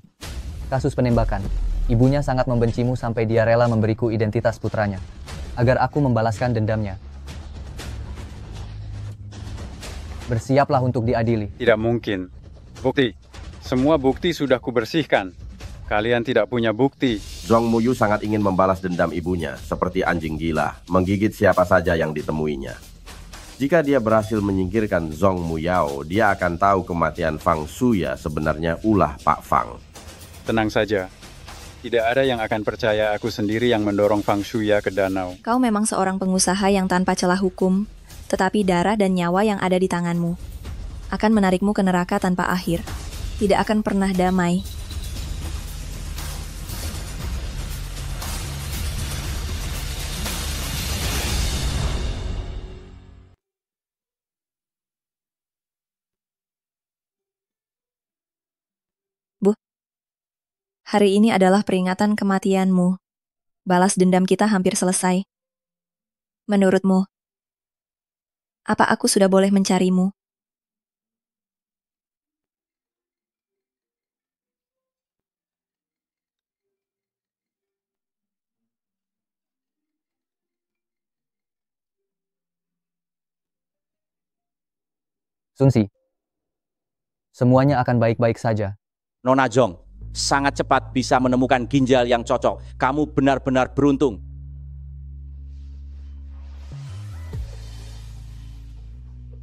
Kasus penembakan. Ibunya sangat membencimu sampai dia rela memberiku identitas putranya, agar aku membalaskan dendamnya. Bersiaplah untuk diadili. Tidak mungkin. Bukti. Semua bukti sudah kubersihkan. Kalian tidak punya bukti. Zhong Muyu sangat ingin membalas dendam ibunya, seperti anjing gila, menggigit siapa saja yang ditemuinya. Jika dia berhasil menyingkirkan Zhong Muyao, dia akan tahu kematian Fang Shuya sebenarnya ulah Pak Fang. Tenang saja. Tidak ada yang akan percaya aku sendiri yang mendorong Fang Shuya ke danau. Kau memang seorang pengusaha yang tanpa celah hukum, tetapi darah dan nyawa yang ada di tanganmu akan menarikmu ke neraka tanpa akhir. Tidak akan pernah damai. Bu, hari ini adalah peringatan kematianmu. Balas dendam kita hampir selesai. Menurutmu, apa aku sudah boleh mencarimu? Sunsi, semuanya akan baik-baik saja. Nona Zhong, sangat cepat bisa menemukan ginjal yang cocok. Kamu benar-benar beruntung.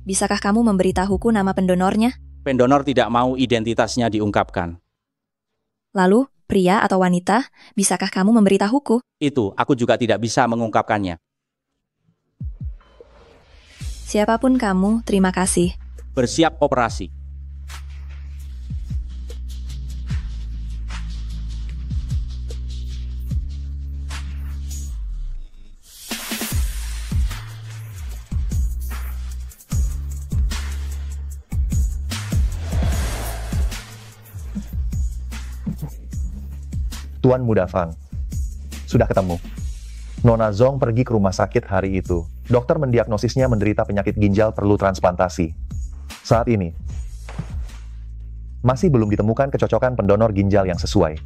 Bisakah kamu memberitahuku nama pendonornya? Pendonor tidak mau identitasnya diungkapkan. Lalu, pria atau wanita, bisakah kamu memberitahuku? Itu, aku juga tidak bisa mengungkapkannya. Siapapun kamu, terima kasih. Bersiap operasi. Tuan Muda Fang, sudah ketemu. Nona Zhong pergi ke rumah sakit hari itu. Dokter mendiagnosisnya menderita penyakit ginjal perlu transplantasi. Saat ini, Masih belum ditemukan kecocokan pendonor ginjal yang sesuai.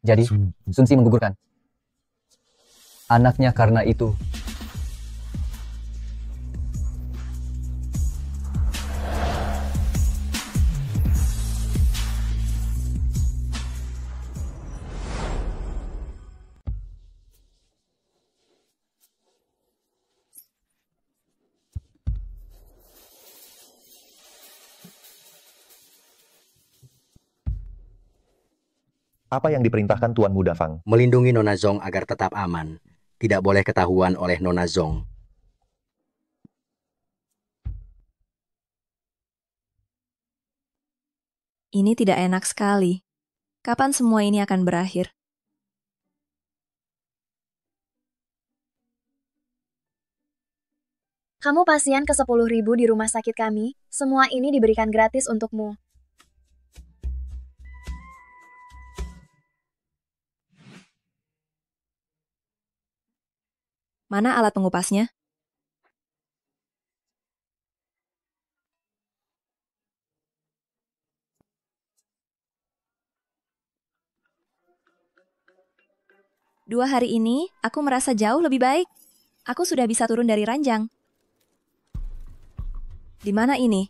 Jadi, Sunsi menggugurkan anaknya karena itu. Apa yang diperintahkan Tuan Muda Fang? Melindungi Nona Zong agar tetap aman. Tidak boleh ketahuan oleh Nona Zong. Ini tidak enak sekali. Kapan semua ini akan berakhir? Kamu pasien ke-10.000 di rumah sakit kami. Semua ini diberikan gratis untukmu. Mana alat pengupasnya? Dua hari ini, aku merasa jauh lebih baik. Aku sudah bisa turun dari ranjang. Di mana ini?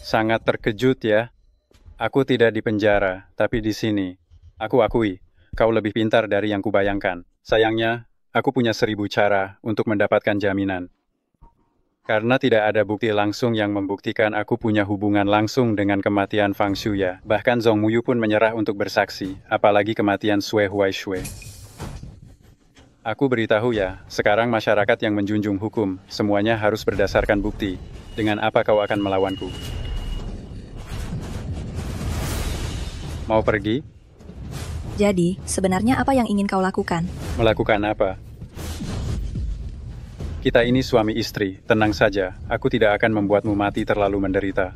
Sangat terkejut ya. Aku tidak di penjara, tapi di sini. Aku akui, kau lebih pintar dari yang kubayangkan. Sayangnya, aku punya 1000 cara untuk mendapatkan jaminan. Karena tidak ada bukti langsung yang membuktikan aku punya hubungan langsung dengan kematian Fang Shuya. Bahkan Zong Muyu pun menyerah untuk bersaksi, apalagi kematian Sui Huai Shui. Aku beritahu ya, sekarang masyarakat yang menjunjung hukum, semuanya harus berdasarkan bukti. Dengan apa kau akan melawanku? Mau pergi? Jadi, sebenarnya apa yang ingin kau lakukan? Melakukan apa? Kita ini suami istri, tenang saja. Aku tidak akan membuatmu mati terlalu menderita.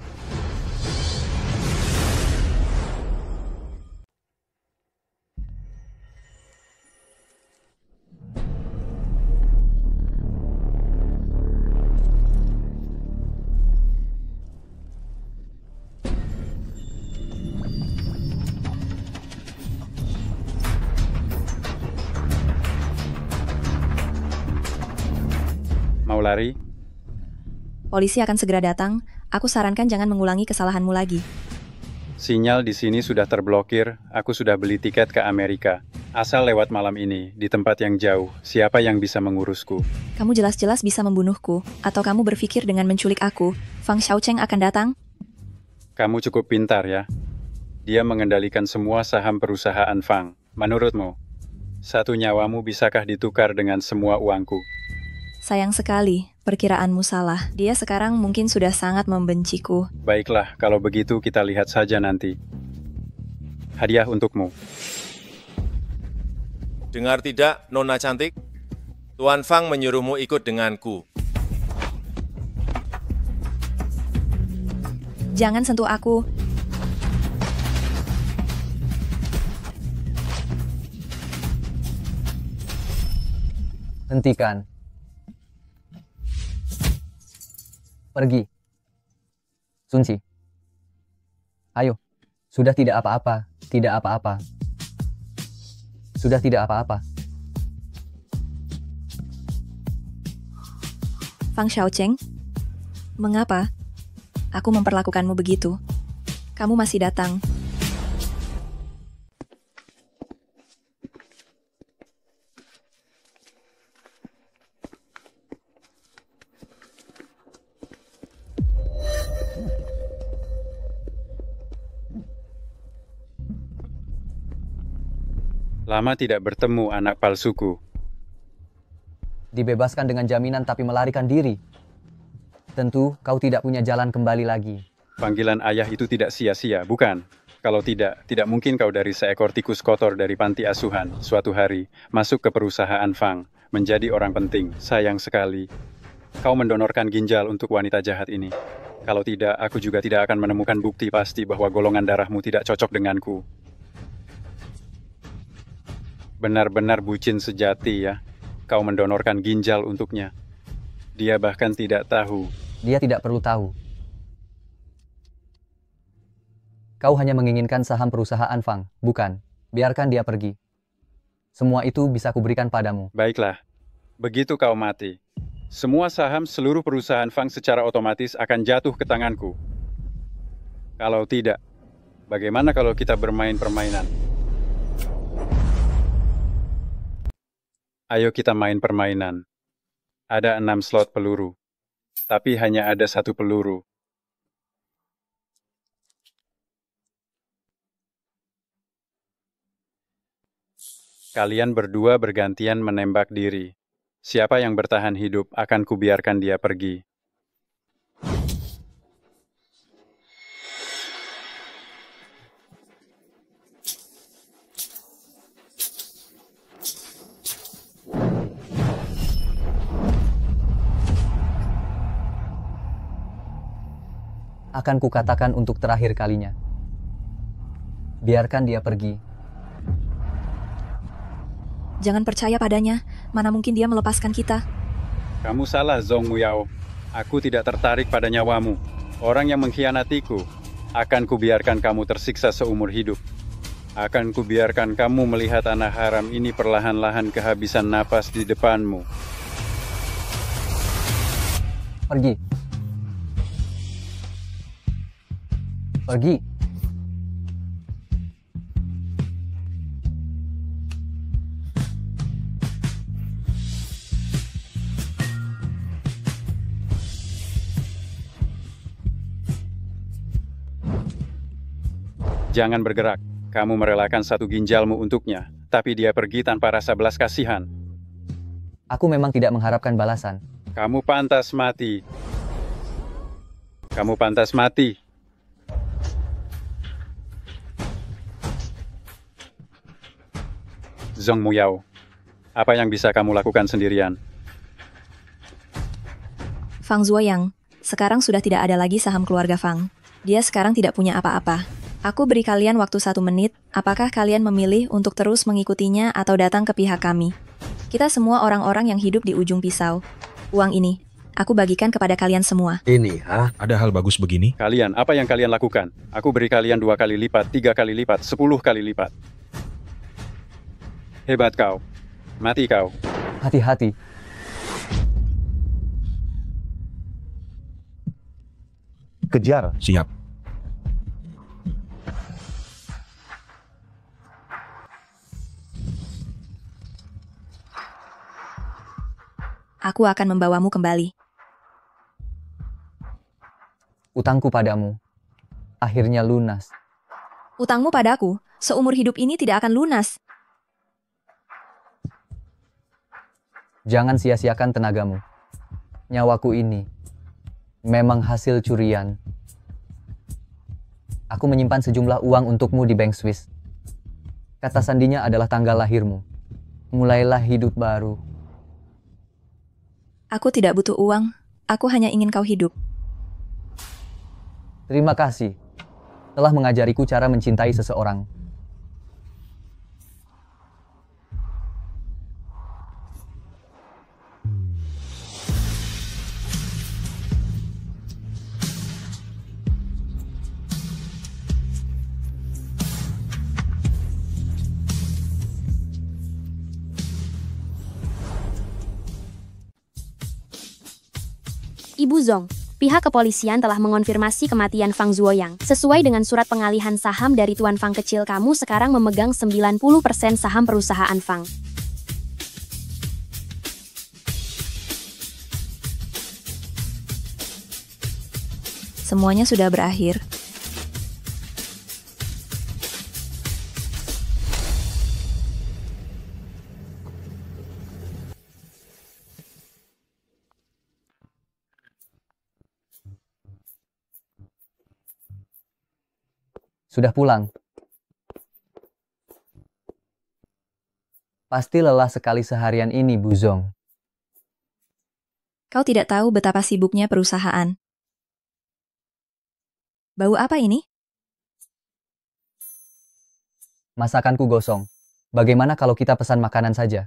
Mau lari? Polisi akan segera datang. Aku sarankan jangan mengulangi kesalahanmu lagi. Sinyal di sini sudah terblokir. Aku sudah beli tiket ke Amerika. Asal lewat malam ini, di tempat yang jauh. Siapa yang bisa mengurusku? Kamu jelas-jelas bisa membunuhku. Atau kamu berpikir dengan menculik aku, Fang Xiaocheng akan datang? Kamu cukup pintar ya. Dia mengendalikan semua saham perusahaan Fang. Menurutmu, satu nyawamu bisakah ditukar dengan semua uangku? Sayang sekali, perkiraanmu salah. Dia sekarang mungkin sudah sangat membenciku. Baiklah, kalau begitu kita lihat saja nanti. Hadiah untukmu. Dengar tidak, Nona cantik? Tuan Fang menyuruhmu ikut denganku. Jangan sentuh aku. Hentikan. Pergi. Sunsi. Ayo. Sudah tidak apa-apa. Tidak apa-apa. Sudah tidak apa-apa. Fang Xiaocheng, mengapa aku memperlakukanmu begitu? Kamu masih datang. Lama tidak bertemu anak palsuku. Dibebaskan dengan jaminan tapi melarikan diri. Tentu kau tidak punya jalan kembali lagi. Panggilan ayah itu tidak sia-sia, bukan? Kalau tidak mungkin kau dari seekor tikus kotor dari panti asuhan, suatu hari masuk ke perusahaan Fang, menjadi orang penting. Sayang sekali, kau mendonorkan ginjal untuk wanita jahat ini. Kalau tidak, aku juga tidak akan menemukan bukti pasti bahwa golongan darahmu tidak cocok denganku. Benar-benar bucin sejati ya. Kau mendonorkan ginjal untuknya. Dia bahkan tidak tahu. Dia tidak perlu tahu. Kau hanya menginginkan saham perusahaan Fang, bukan? Biarkan dia pergi. Semua itu bisa kuberikan padamu. Baiklah. Begitu kau mati, semua saham seluruh perusahaan Fang secara otomatis akan jatuh ke tanganku. Kalau tidak, bagaimana kalau kita bermain permainan? Ayo kita main permainan. Ada 6 slot peluru, tapi hanya ada 1 peluru. Kalian berdua bergantian menembak diri. Siapa yang bertahan hidup akan kubiarkan dia pergi. Akan kukatakan untuk terakhir kalinya. Biarkan dia pergi. Jangan percaya padanya, mana mungkin dia melepaskan kita. Kamu salah, Zhong Muyao. Aku tidak tertarik pada nyawamu. Orang yang mengkhianatiku, akan kubiarkan kamu tersiksa seumur hidup. Akan kubiarkan kamu melihat anak haram ini perlahan-lahan kehabisan napas di depanmu. Pergi. Pergi. Jangan bergerak. Kamu merelakan 1 ginjalmu untuknya, tapi dia pergi tanpa rasa belas kasihan. Aku memang tidak mengharapkan balasan. Kamu pantas mati. Kamu pantas mati. Zhong Muyao, apa yang bisa kamu lakukan sendirian? Fang Zuoyang, sekarang sudah tidak ada lagi saham keluarga Fang. Dia sekarang tidak punya apa-apa. Aku beri kalian waktu 1 menit, apakah kalian memilih untuk terus mengikutinya atau datang ke pihak kami? Kita semua orang-orang yang hidup di ujung pisau. Uang ini, aku bagikan kepada kalian semua. Ini, ada hal bagus begini? Kalian, apa yang kalian lakukan? Aku beri kalian 2 kali lipat, 3 kali lipat, 10 kali lipat. Hebat kau. Mati kau. Hati-hati. Kejar. Siap. Aku akan membawamu kembali. Utangku padamu akhirnya lunas. Utangmu padaku, seumur hidup ini tidak akan lunas. Jangan sia-siakan tenagamu. Nyawaku ini memang hasil curian. Aku menyimpan sejumlah uang untukmu di Bank Swiss. Kata sandinya adalah tanggal lahirmu. Mulailah hidup baru. Aku tidak butuh uang. Aku hanya ingin kau hidup. Terima kasih telah mengajariku cara mencintai seseorang. Ibu Zhong, pihak kepolisian telah mengonfirmasi kematian Fang Zuoyang. Sesuai dengan surat pengalihan saham dari Tuan Fang kecil, kamu sekarang memegang 90% saham perusahaan Fang. Semuanya sudah berakhir. Sudah pulang. Pasti lelah sekali seharian ini, Bu Zhong. Kau tidak tahu betapa sibuknya perusahaan. Bau apa ini? Masakanku gosong. Bagaimana kalau kita pesan makanan saja?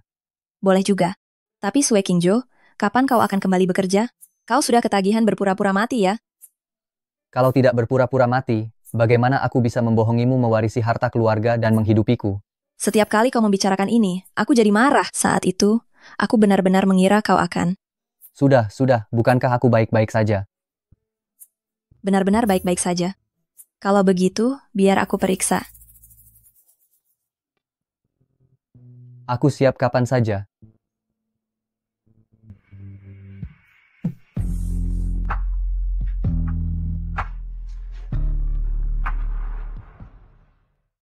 Boleh juga. Tapi Sue Qingzhou, kapan kau akan kembali bekerja? Kau sudah ketagihan berpura-pura mati ya? Kalau tidak berpura-pura mati, bagaimana aku bisa membohongimu mewarisi harta keluarga dan menghidupiku? Setiap kali kau membicarakan ini, aku jadi marah. Saat itu, aku benar-benar mengira kau akan. Sudah, bukankah aku baik-baik saja? Benar-benar baik-baik saja. Kalau begitu, biar aku periksa. Aku siap kapan saja.